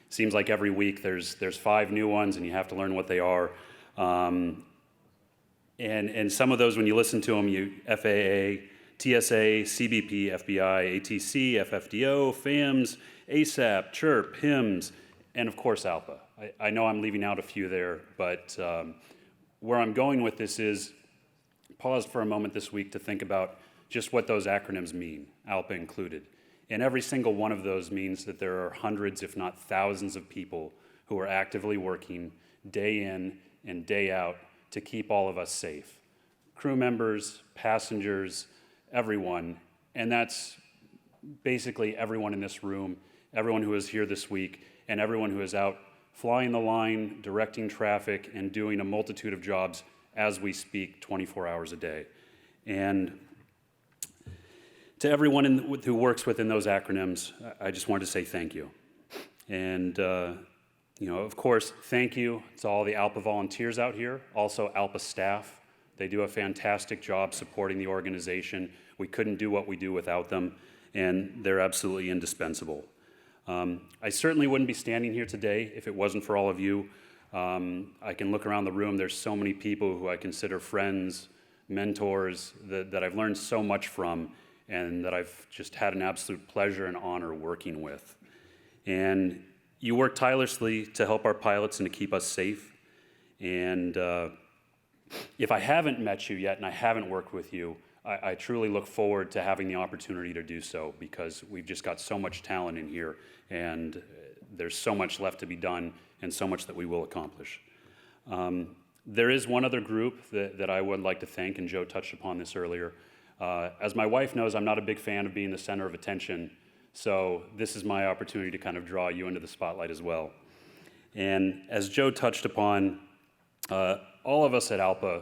E: Seems like every week there's 5 new ones and you have to learn what they are. And some of those, when you listen to them, FAA, TSA, CBP, FBI, ATC, FFDO, FAMS, ASAP, CHIRP, HIMSS, and of course ALPA. I know I'm leaving out a few there, but where I'm going with this is pause for a moment this week to think about just what those acronyms mean, ALPA included. And every single one of those means that there are hundreds, if not thousands, of people who are actively working day in and day out to keep all of us safe. Crew members, passengers, everyone, and that's basically everyone in this room, everyone who is here this week, and everyone who is out flying the line, directing traffic, and doing a multitude of jobs as we speak 24 hours a day. And to everyone who works within those acronyms, I just wanted to say thank you. And Of course, thank you to all the ALPA volunteers out here, also ALPA staff. They do a fantastic job supporting the organization. We couldn't do what we do without them, and they're absolutely indispensable. I certainly wouldn't be standing here today if it wasn't for all of you. I can look around the room. There's so many people who I consider friends, mentors, that I've learned so much from, and that I've just had an absolute pleasure and honor working with. And you work tirelessly to help our pilots and to keep us safe. And if I haven't met you yet and I haven't worked with you, I truly look forward to having the opportunity to do so, because we've just got so much talent in here, and there's so much left to be done and so much that we will accomplish. There is one other group that I would like to thank, and Joe touched upon this earlier. As my wife knows, I'm not a big fan of being the center of attention, so this is my opportunity to kind of draw you into the spotlight as well. And as Joe touched upon, all of us at ALPA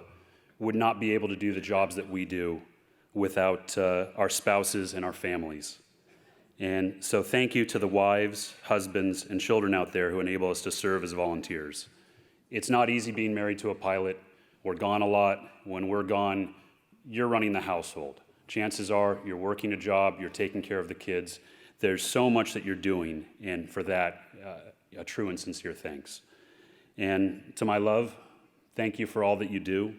E: would not be able to do the jobs that we do without our spouses and our families. And so thank you to the wives, husbands, and children out there who enable us to serve as volunteers. It's not easy being married to a pilot. We're gone a lot. When we're gone, you're running the household. Chances are you're working a job, you're taking care of the kids. There's so much that you're doing, and for that, a true and sincere thanks. And to my love, thank you for all that you do.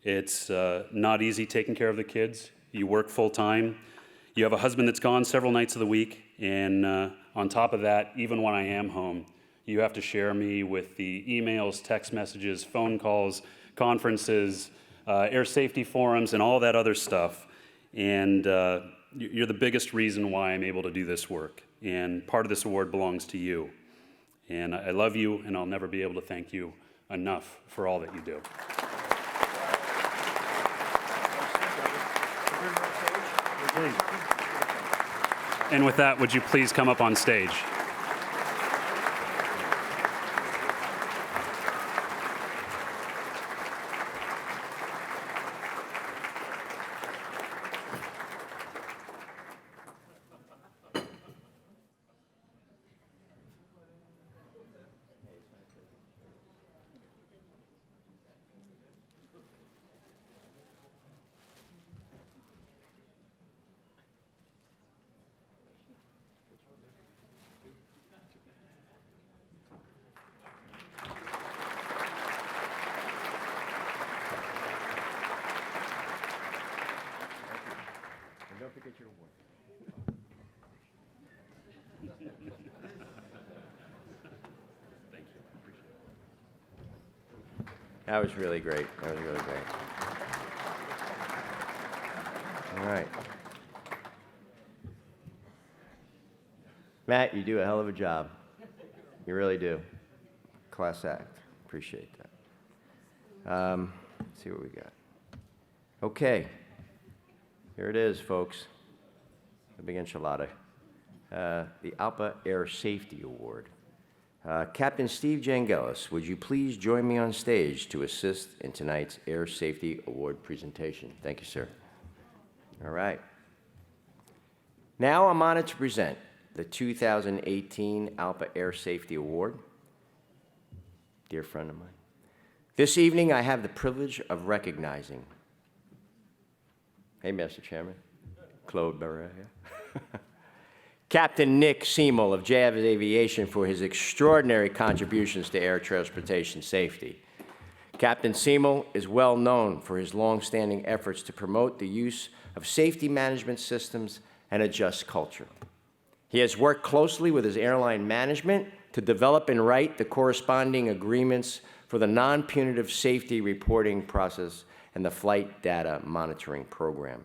E: It's not easy taking care of the kids. You work full time. You have a husband that's gone several nights of the week, and on top of that, even when I am home, you have to share me with the emails, text messages, phone calls, conferences, air safety forums, and all that other stuff. And you're the biggest reason why I'm able to do this work. And part of this award belongs to you. And I love you, and I'll never be able to thank you enough for all that you do. And with that, would you please come up on stage?
A: Don't forget your award.
E: Thank you. Appreciate it.
A: That was really great. That was really great. All right. Matt, you do a hell of a job. You really do. Class act. Appreciate that. Let's see what we got. Okay. Here it is, folks. The big enchilada. The ALPA Air Safety Award. Captain Steve Jangelis, would you please join me on stage to assist in tonight's Air Safety Award presentation? Thank you, sir. All right. Now I'm honored to present the 2018 ALPA Air Safety Award. Dear friend of mine. This evening, I have the privilege of recognizing, hey, Mr. Chairman, Claude Barret here. Captain Nick Seymour of JAV Aviation for his extraordinary contributions to air transportation safety. Captain Seymour is well known for his long-standing efforts to promote the use of safety management systems and a just culture. He has worked closely with his airline management to develop and write the corresponding agreements for the non-punitive safety reporting process and the flight data monitoring program.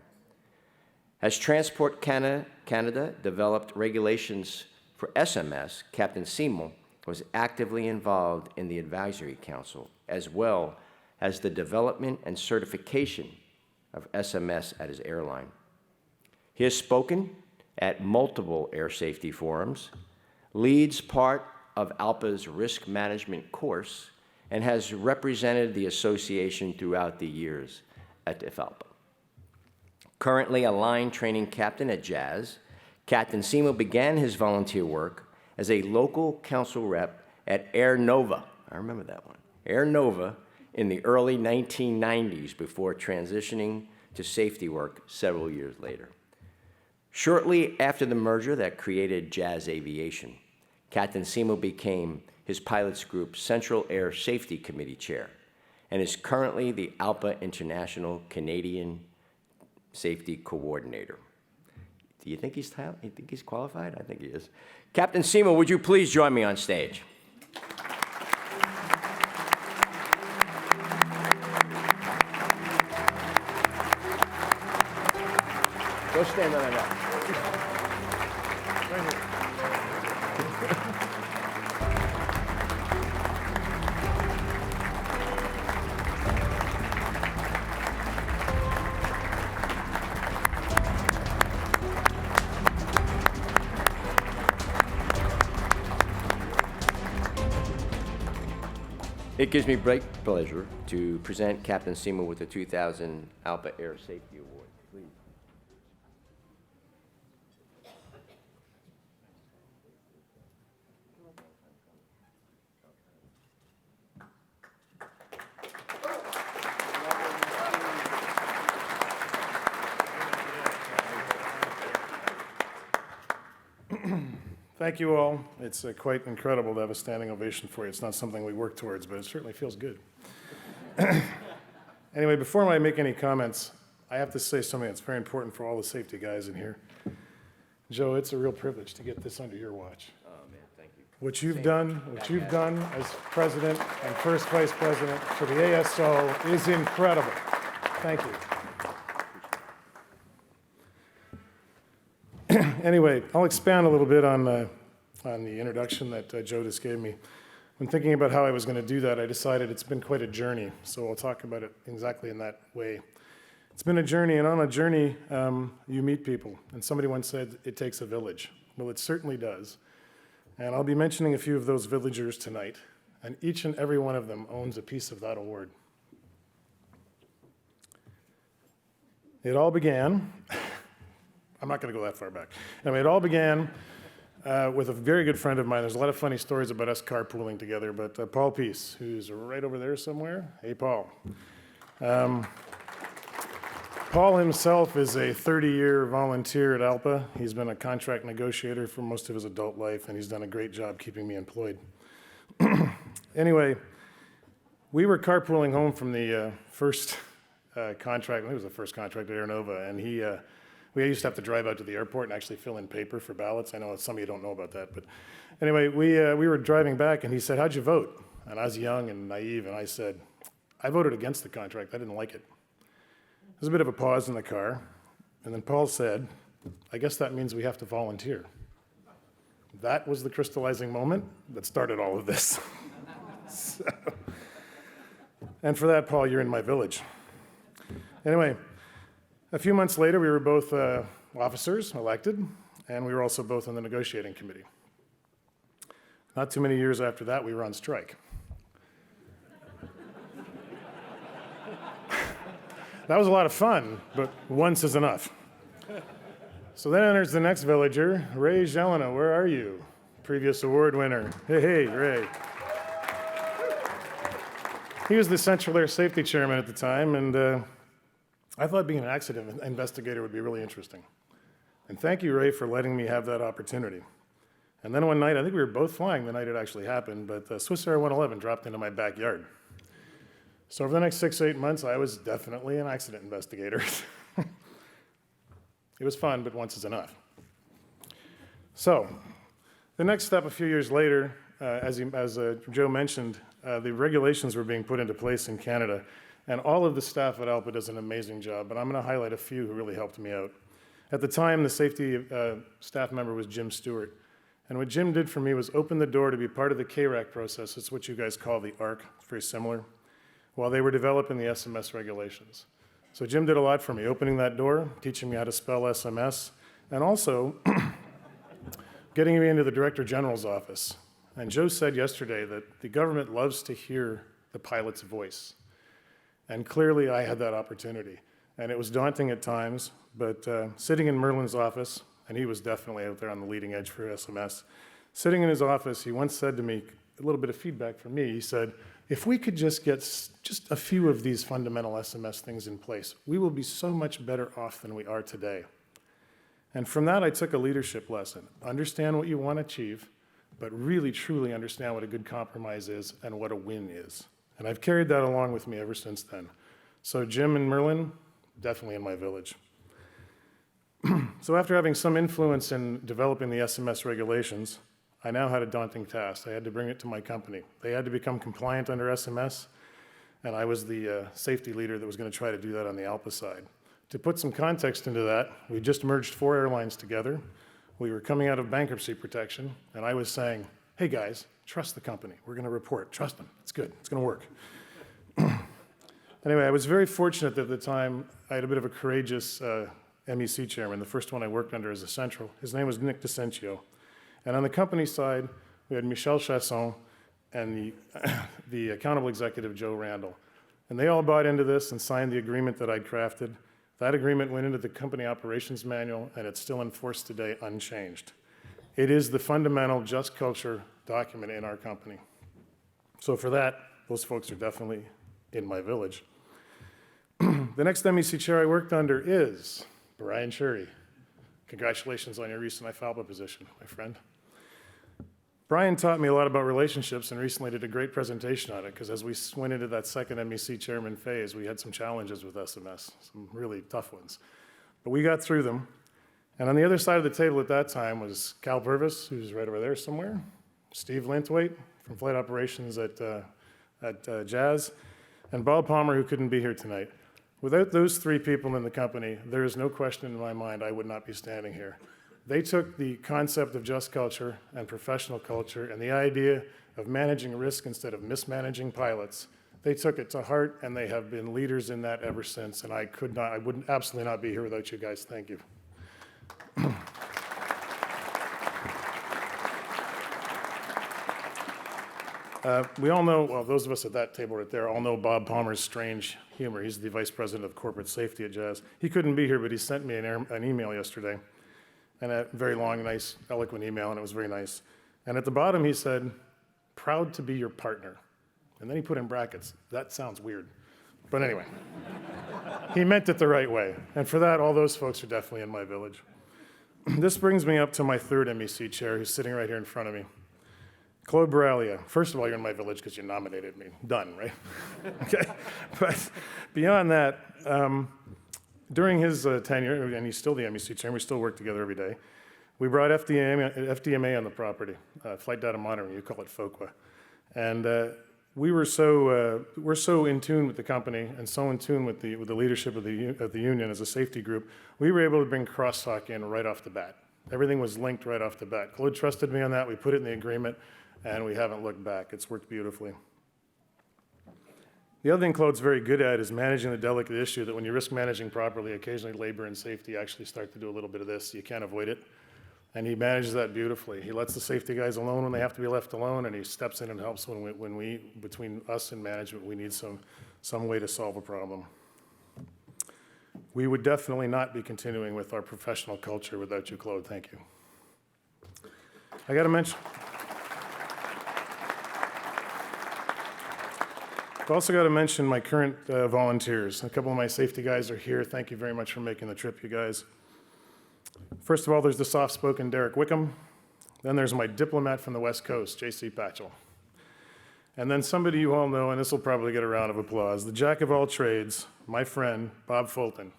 A: As Transport Canada developed regulations for SMS, Captain Seymour was actively involved in the Advisory Council, as well as the development and certification of SMS at his airline. He has spoken at multiple air safety forums, leads part of ALPA's risk management course, and has represented the association throughout the years at ALPA. Currently a line training captain at Jazz, Captain Seymour began his volunteer work as a local council rep at Air Nova. I remember that one. Air Nova in the early 1990s before transitioning to safety work several years later. Shortly after the merger that created Jazz Aviation, Captain Simo became his pilots group's Central Air Safety Committee chair and is currently the ALPA International Canadian Safety Coordinator. Do you think he's qualified? I think he is. Captain Simo, would you please join me on stage? Go stand on that. Right here. It gives me great pleasure to present Captain Simo with the 2000 ALPA Air Safety Award. Please.
F: Thank you all. It's quite incredible to have a standing ovation for you. It's not something we work towards, but it certainly feels good. Anyway, before I make any comments, I have to say something that's very important for all the safety guys in here. Joe, it's a real privilege to get this under your watch.
A: Oh, man, thank you.
F: What you've done as president and first vice president for the ASO is incredible. Thank you. Anyway, I'll expand a little bit on the introduction that Joe just gave me. When thinking about how I was going to do that, I decided it's been quite a journey, so I'll talk about it exactly in that way. It's been a journey, and on a journey, you meet people. And somebody once said, it takes a village. Well, it certainly does. And I'll be mentioning a few of those villagers tonight, and each and every one of them owns a piece of that award. It all began... I'm not going to go that far back. Anyway, it all began with a very good friend of mine. There's a lot of funny stories about us carpooling together, but Paul Peace, who's right over there somewhere. Hey, Paul. Paul himself is a 30-year volunteer at ALPA. He's been a contract negotiator for most of his adult life, and he's done a great job keeping me employed. Anyway, we were carpooling home from the first contract. I think it was the first contract at Air Nova, and we used to have to drive out to the airport and actually fill in paper for ballots. I know some of you don't know about that, but anyway, we were driving back, and he said, how'd you vote? And I was young and naive, and I said, I voted against the contract. I didn't like it. There's a bit of a pause in the car, and then Paul said, I guess that means we have to volunteer. That was the crystallizing moment that started all of this. And for that, Paul, you're in my village. Anyway, a few months later, we were both officers elected, and we were also both on the negotiating committee. Not too many years after that, we were on strike. That was a lot of fun, but once is enough. So then enters the next villager, Ray Jelena. Where are you? Previous award winner. Hey, Ray. He was the Central Air Safety Chairman at the time, and I thought being an accident investigator would be really interesting. And thank you, Ray, for letting me have that opportunity. And then one night, I think we were both flying the night it actually happened, but Swiss Air 111 dropped into my backyard. So over the next 6 to 8 months, I was definitely an accident investigator. It was fun, but once is enough. So the next step a few years later, as Joe mentioned, the regulations were being put into place in Canada. And all of the staff at ALPA does an amazing job, but I'm going to highlight a few who really helped me out. At the time, the safety staff member was Jim Stewart. And what Jim did for me was open the door to be part of the KRAC process. It's what you guys call the ARC. It's very similar. While they were developing the SMS regulations. So Jim did a lot for me, opening that door, teaching me how to spell SMS, and also getting me into the Director General's office. And Joe said yesterday that the government loves to hear the pilot's voice. And clearly I had that opportunity. And it was daunting at times, but sitting in Merlin's office, and he was definitely out there on the leading edge for SMS, sitting in his office, he once said to me, a little bit of feedback from me. He said, if we could just get just a few of these fundamental SMS things in place, we will be so much better off than we are today. And from that, I took a leadership lesson. Understand what you want to achieve, but really, truly understand what a good compromise is and what a win is. And I've carried that along with me ever since then. So Jim and Merlin, definitely in my village. So after having some influence in developing the SMS regulations, I now had a daunting task. I had to bring it to my company. They had to become compliant under SMS, and I was the safety leader that was going to try to do that on the ALPA side. To put some context into that, we just merged 4 airlines together. We were coming out of bankruptcy protection, and I was saying, hey guys, trust the company. We're going to report. Trust them. It's good. It's going to work. Anyway, I was very fortunate that at the time I had a bit of a courageous MEC chairman, the first one I worked under as a central. His name was Nick DeCencio. And on the company side, we had Michel Chasson and the accountable executive, Joe Randall. And they all bought into this and signed the agreement that I'd crafted. That agreement went into the company operations manual, and it's still in force today unchanged. It is the fundamental just culture document in our company. So for that, those folks are definitely in my village. The next MEC chair I worked under is Brian Shurey. Congratulations on your recent ALPA position, my friend. Brian taught me a lot about relationships and recently did a great presentation on it, because as we went into that second MEC chairman phase, we had some challenges with SMS, some really tough ones. But we got through them. And on the other side of the table at that time was Cal Purvis, who's right over there somewhere, Steve Lintwaite from Flight Operations at Jazz, and Bob Palmer, who couldn't be here tonight. Without those 3 people in the company, there is no question in my mind I would not be standing here. They took the concept of just culture and professional culture and the idea of managing risk instead of mismanaging pilots. They took it to heart, and they have been leaders in that ever since, and I would absolutely not be here without you guys. Thank you. We all know, well, those of us at that table right there all know Bob Palmer's strange humor. He's the vice president of corporate safety at Jazz. He couldn't be here, but he sent me an email yesterday, and a very long, nice, eloquent email, and it was very nice. And at the bottom he said, proud to be your partner. And then he put in brackets, that sounds weird. But anyway, he meant it the right way. And for that, all those folks are definitely in my village. This brings me up to my 3rd MEC chair, who's sitting right here in front of me. Claude Baralia. First of all, you're in my village because you nominated me. Done, right? Okay. But beyond that, during his tenure, and he's still the MEC chairman, we still work together every day, we brought FDMA on the property, flight data monitoring, you call it FOQA. And we're so in tune with the company and so in tune with the leadership of the union as a safety group, we were able to bring crosstalk in right off the bat. Everything was linked right off the bat. Claude trusted me on that. We put it in the agreement, and we haven't looked back. It's worked beautifully. The other thing Claude's very good at is managing the delicate issue that when you risk managing properly, occasionally labor and safety actually start to do a little bit of this. You can't avoid it. And he manages that beautifully. He lets the safety guys alone when they have to be left alone, and he steps in and helps when we between us and management, we need some way to solve a problem. We would definitely not be continuing with our professional culture without you, Claude. Thank you. I got to mention, I've also got to mention my current volunteers. A couple of my safety guys are here. Thank you very much for making the trip, you guys. First of all, there's the soft-spoken Derek Wickham. Then there's my diplomat from the West Coast, J.C. Patchell. And then somebody you all know, and this will probably get a round of applause, the jack of all trades, my friend, Bob Fulton.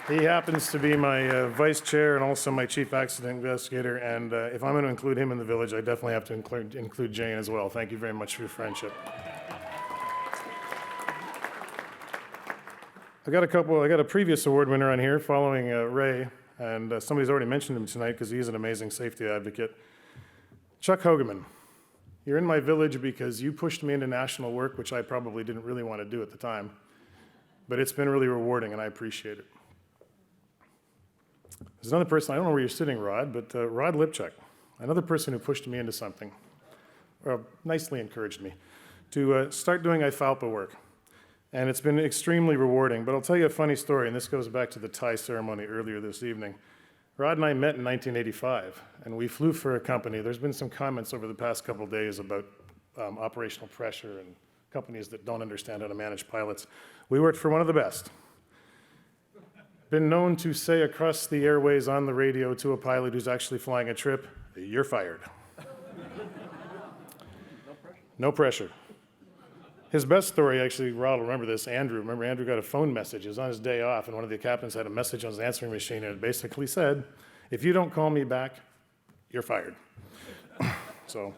F: He happens to be my vice chair and also my chief accident investigator, and if I'm going to include him in the village, I definitely have to include Jane as well. Thank you very much for your friendship. I got a previous award winner on here following Ray, and somebody's already mentioned him tonight because he's an amazing safety advocate. Chuck Hogeman. You're in my village because you pushed me into national work, which I probably didn't really want to do at the time, but it's been really rewarding, and I appreciate it. There's another person, I don't know where you're sitting, Rod, but Rod Lipchuk, another person who pushed me into something, or nicely encouraged me, to start doing ALPA work. And it's been extremely rewarding, but I'll tell you a funny story, and this goes back to the tie ceremony earlier this evening. Rod and I met in 1985, and we flew for a company. There's been some comments over the past couple of days about operational pressure and companies that don't understand how to manage pilots. We worked for one of the best. Been known to say across the airways on the radio to a pilot who's actually flying a trip, "You're fired." No pressure. His best story, actually, Rod will remember this, Remember Andrew got a phone message. It was on his day off, and one of the captains had a message on his answering machine, and it basically said, "If you don't call me back, you're fired." So,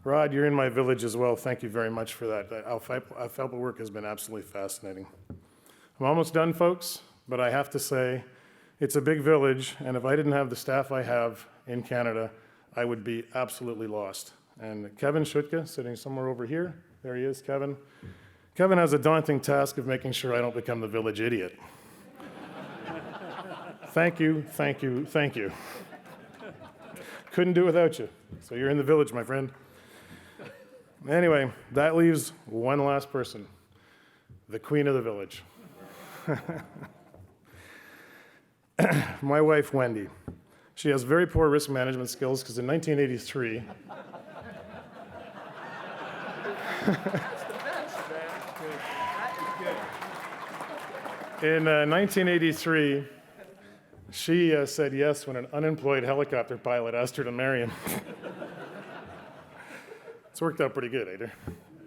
F: Rod, you're in my village as well. Thank you very much for that. ALPA work has been absolutely fascinating. I'm almost done, folks, but I have to say, it's a big village, and if I didn't have the staff I have in Canada, I would be absolutely lost. And Kevin Schutka, sitting somewhere over here, there he is, Kevin. Kevin has a daunting task of making sure I don't become the village idiot. Thank you, thank you, thank you. Couldn't do it without you. So you're in the village, my friend. Anyway, that leaves one last person, the queen of the village. My wife, Wendy. She has very poor risk management skills because in 1983, in 1983, she said yes when an unemployed helicopter pilot asked her to marry him. It's worked out pretty good, ain't it?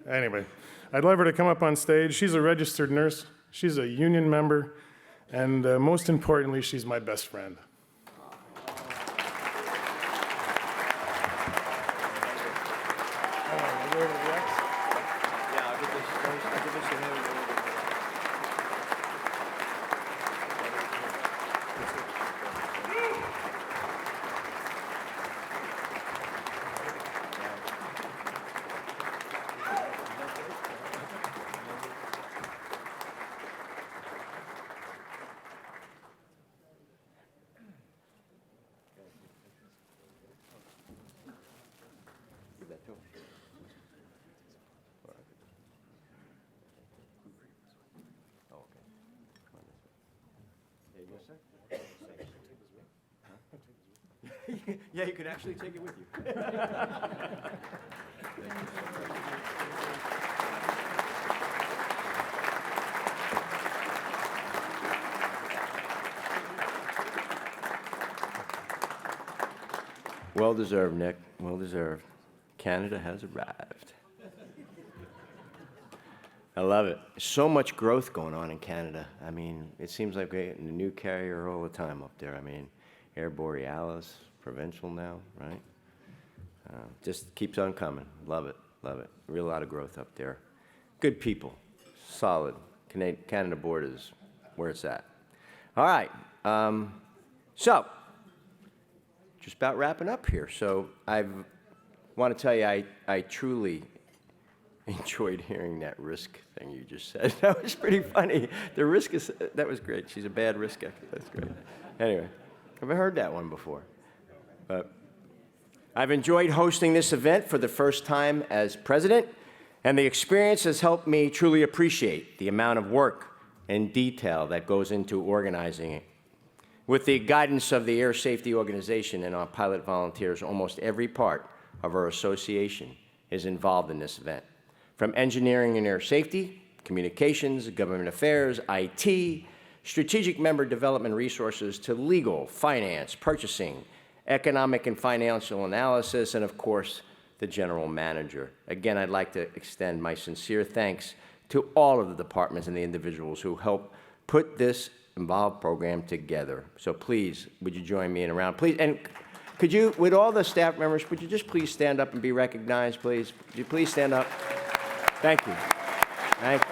F: Anyway, I'd love her to come up on stage. She's a registered nurse. She's a union member. And most importantly, she's my best friend.
A: Yeah, you could actually take it with you. Well deserved, Nick. Well deserved. Canada has arrived. I love it. So much growth going on in Canada. I mean, it seems like we're getting a new carrier all the time up there. I mean, Air Borealis, provincial now, right? Just keeps on coming. Love it, love it. Real lot of growth up there. Good people, solid. Canada board is where it's at. All right, so just about wrapping up here. So I want to tell you, I truly enjoyed hearing that risk thing you just said. That was pretty funny. The risk is, that was great. She's a bad risk actor. That's great. Anyway, I've heard that one before. But I've enjoyed hosting this event for the first time as president, and the experience has helped me truly appreciate the amount of work and detail that goes into organizing it. With the guidance of the Air Safety Organization and our pilot volunteers, almost every part of our association is involved in this event. From engineering and air safety, communications, government affairs, IT, strategic member development resources, to legal, finance, purchasing, economic and financial analysis, and of course, the general manager. Again, I'd like to extend my sincere thanks to all of the departments and the individuals who helped put this involved program together. So please, would you join me in a round? Please, and could you, with all the staff members, would you just please stand up and be recognized, please? Would you please stand up? Thank you. Thank you.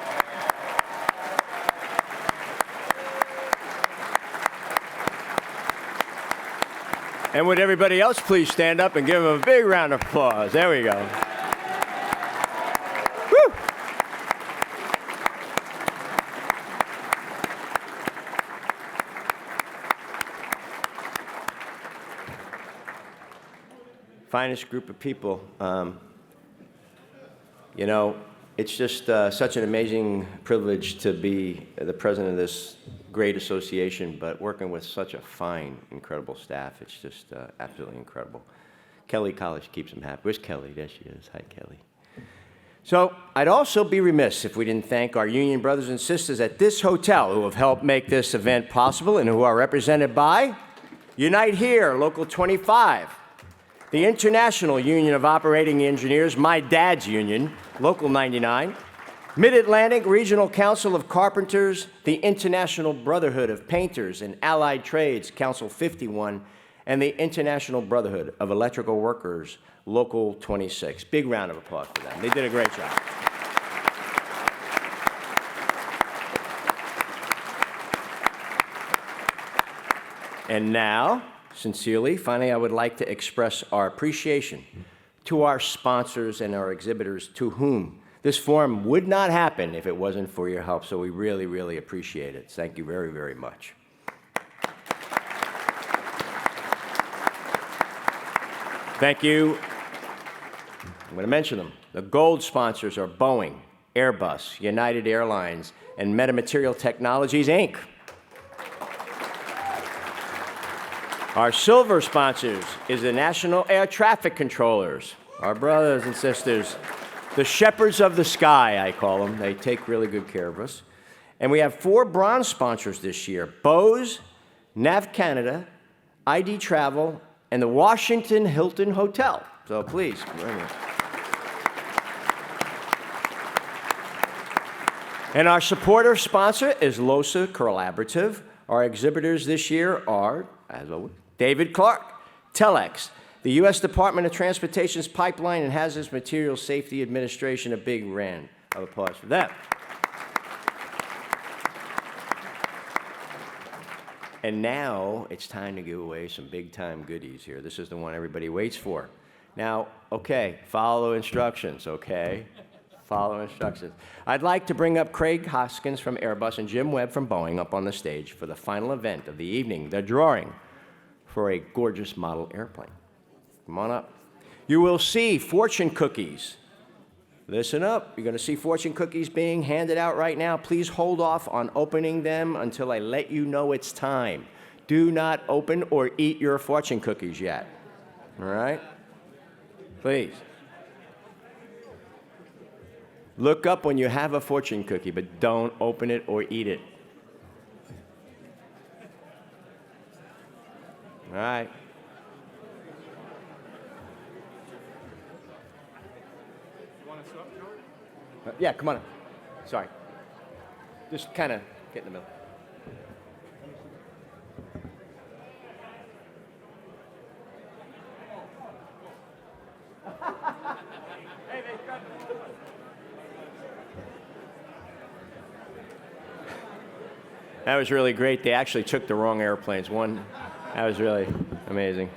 A: And would everybody else please stand up and give them a big round of applause? There we go. Woo! Finest group of people. You know, it's just such an amazing privilege to be the president of this great association, but working with such a fine, incredible staff, it's just absolutely incredible. Kelly College keeps them happy. Where's Kelly? There she is. Hi, Kelly. So I'd also be remiss if we didn't thank our union brothers and sisters at this hotel who have helped make this event possible and who are represented by Unite Here, Local 25, the International Union of Operating Engineers, my dad's union, Local 99, Mid-Atlantic Regional Council of Carpenters, the International Brotherhood of Painters and Allied Trades, Council 51, and the International Brotherhood of Electrical Workers, Local 26. Big round of applause for them. They did a great job. And now, sincerely, finally, I would like to express our appreciation to our sponsors and our exhibitors, to whom this forum would not happen if it wasn't for your help. So we really, really appreciate it. Thank you very, very much. Thank you. I'm going to mention them. The gold sponsors are Boeing, Airbus, United Airlines, and Metamaterial Technologies, Inc. Our silver sponsors is the National Air Traffic Controllers, our brothers and sisters, the shepherds of the sky, I call them. They take really good care of us. And we have 4 bronze sponsors this year: Bose, Nav Canada, ID Travel, and the Washington Hilton Hotel. So please, join me. And our supporter sponsor is LOSA Collaborative. Our exhibitors this year are, as always, David Clark, Telex, the U.S. Department of Transportation's Pipeline and Hazardous Materials Safety Administration. A big round of applause for them. And now it's time to give away some big-time goodies here. This is the one everybody waits for. Now, okay, follow instructions, okay? Follow instructions. I'd like to bring up Craig Hoskins from Airbus and Jim Webb from Boeing up on the stage for the final event of the evening, the drawing for a gorgeous model airplane. Come on up. You will see fortune cookies. Listen up. You're going to see fortune cookies being handed out right now. Please hold off on opening them until I let you know it's time. Do not open or eat your fortune cookies yet. All right? Please. Look up when you have a fortune cookie, but don't open it or eat it. All right. Yeah, come on up. Sorry. Just kind of get in the middle. That was really great. They actually took the wrong airplanes. That was really amazing.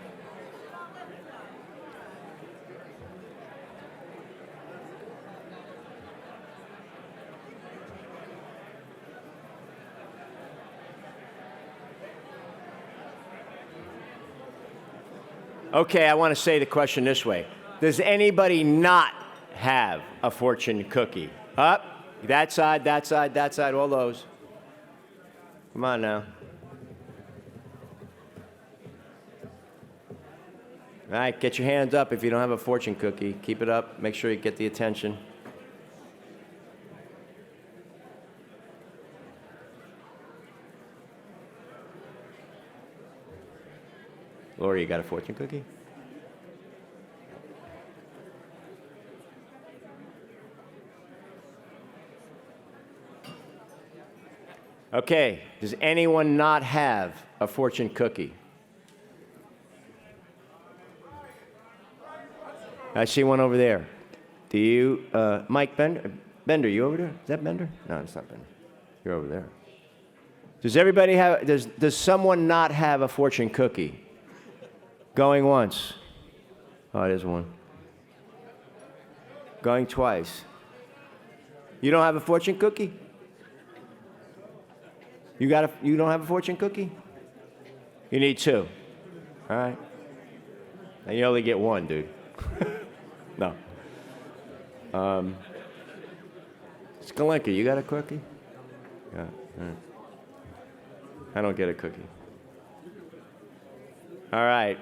A: Okay, I want to say the question this way. Does anybody not have a fortune cookie? Up, that side, that side, that side, all those. Come on now. All right, get your hands up if you don't have a fortune cookie. Keep it up. Make sure you get the attention. Laura, you got a fortune cookie? Okay, does anyone not have a fortune cookie? I see one over there. Do you, Mike Bender, you over there? Is that Bender? No, it's not Bender. You're over there. Does everybody have, does someone not have a fortune cookie? Going once. Oh, there's one. Going twice. You don't have a fortune cookie? You don't have a fortune cookie? You need 2. All right. And you only get 1, dude. No. Skalenka, you got a cookie? Yeah. All right. I don't get a cookie. All right.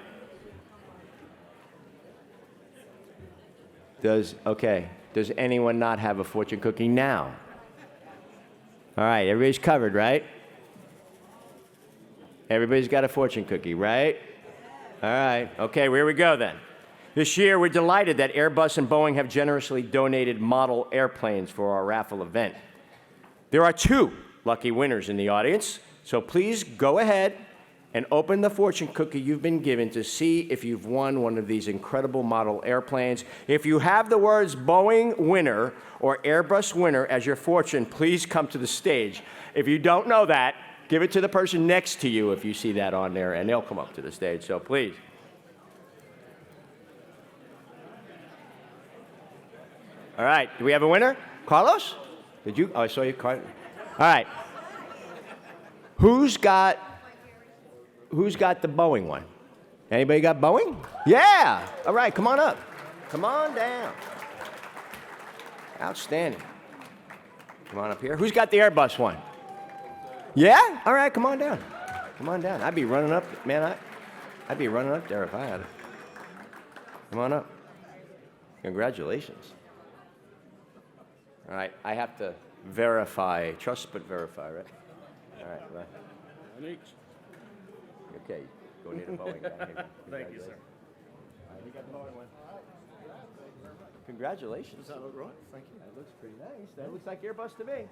A: Does anyone not have a fortune cookie now? All right, everybody's covered, right? Everybody's got a fortune cookie, right? All right, okay, here we go then. This year, we're delighted that Airbus and Boeing have generously donated model airplanes for our raffle event. There are 2 lucky winners in the audience, so please go ahead and open the fortune cookie you've been given to see if you've won one of these incredible model airplanes. If you have the words Boeing winner or Airbus winner as your fortune, please come to the stage. If you don't know that, give it to the person next to you if you see that on there, and they'll come up to the stage, so please. All right, do we have a winner? Carlos? Did you? Oh, I saw you. All right. Who's got the Boeing one? Anybody got Boeing? Yeah. All right, come on up. Come on down. Outstanding. Come on up here. Who's got the Airbus one? Yeah? All right, come on down. Come on down. I'd be running up, man. I'd be running up there if I had it. Come on up. Congratulations. All right, I have to verify, trust but verify, right? All right, right. Okay, go need a Boeing guy here.
E: Thank you, sir.
A: All right, we got the Boeing one. Congratulations.
G: Does that look right? Thank you.
A: That looks pretty nice. That looks like Airbus to me.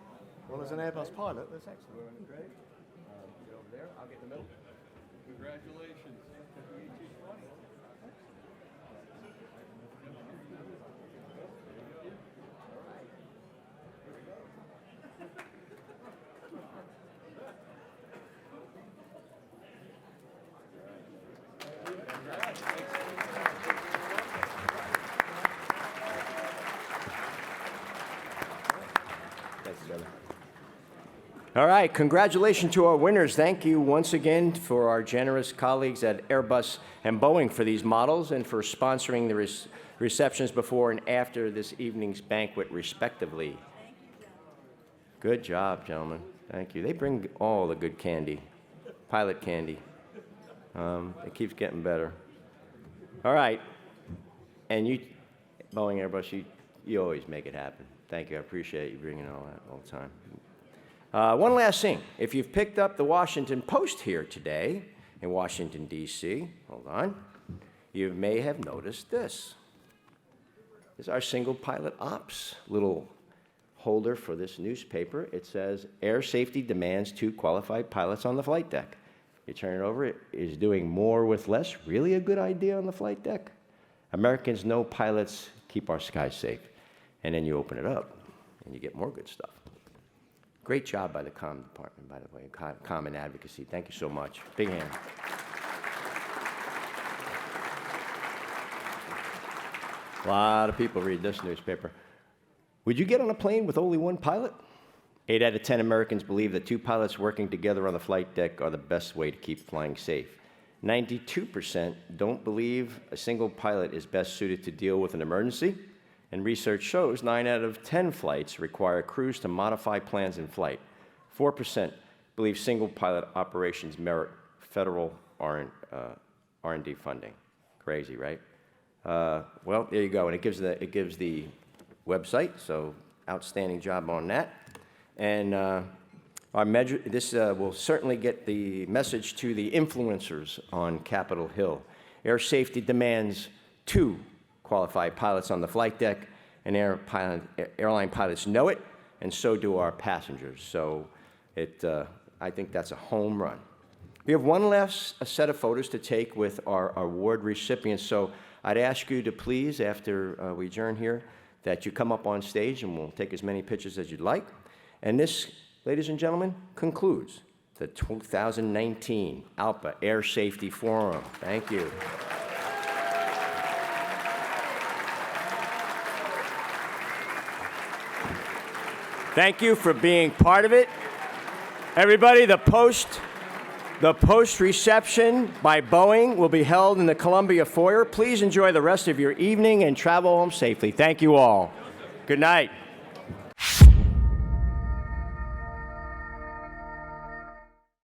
G: Well, as an Airbus pilot, that's excellent.
A: Great. Get over there. I'll get in the middle.
E: Congratulations.
A: All right, congratulations to our winners. Thank you once again for our generous colleagues at Airbus and Boeing for these models and for sponsoring the receptions before and after this evening's banquet, respectively. Good job, gentlemen. Thank you. They bring all the good candy, pilot candy. It keeps getting better. All right, and you, Boeing, Airbus, you always make it happen. Thank you. I appreciate you bringing all that all the time. One last thing. If you've picked up the Washington Post here today in Washington, D.C., hold on, you may have noticed this. This is our single pilot ops little holder for this newspaper. It says, air safety demands 2 qualified pilots on the flight deck. You turn it over, is doing more with less really a good idea on the flight deck? Americans know pilots keep our skies safe. And then you open it up, and you get more good stuff. Great job by the comm department, by the way, comm and advocacy. Thank you so much. Big hand. A lot of people read this newspaper. Would you get on a plane with only 1 pilot? 8 out of 10 Americans believe that 2 pilots working together on the flight deck are the best way to keep flying safe. 92% don't believe a single pilot is best suited to deal with an emergency. And research shows 9 out of 10 flights require crews to modify plans in flight. 4% believe single pilot operations merit federal R&D funding. Crazy, right? Well, there you go, and it gives the website. So outstanding job on that. And this will certainly get the message to the influencers on Capitol Hill. Air safety demands 2 qualified pilots on the flight deck, and airline pilots know it, and so do our passengers. So I think that's a home run. We have one last set of photos to take with our award recipients, so I'd ask you to please, after we adjourn here, that you come up on stage and we'll take as many pictures as you'd like. And this, ladies and gentlemen, concludes the 2019 ALPA Air Safety Forum. Thank you. Thank you for being part of it. Everybody, the post reception by Boeing will be held in the Columbia foyer. Please enjoy the rest of your evening and travel home safely. Thank you all. Good night.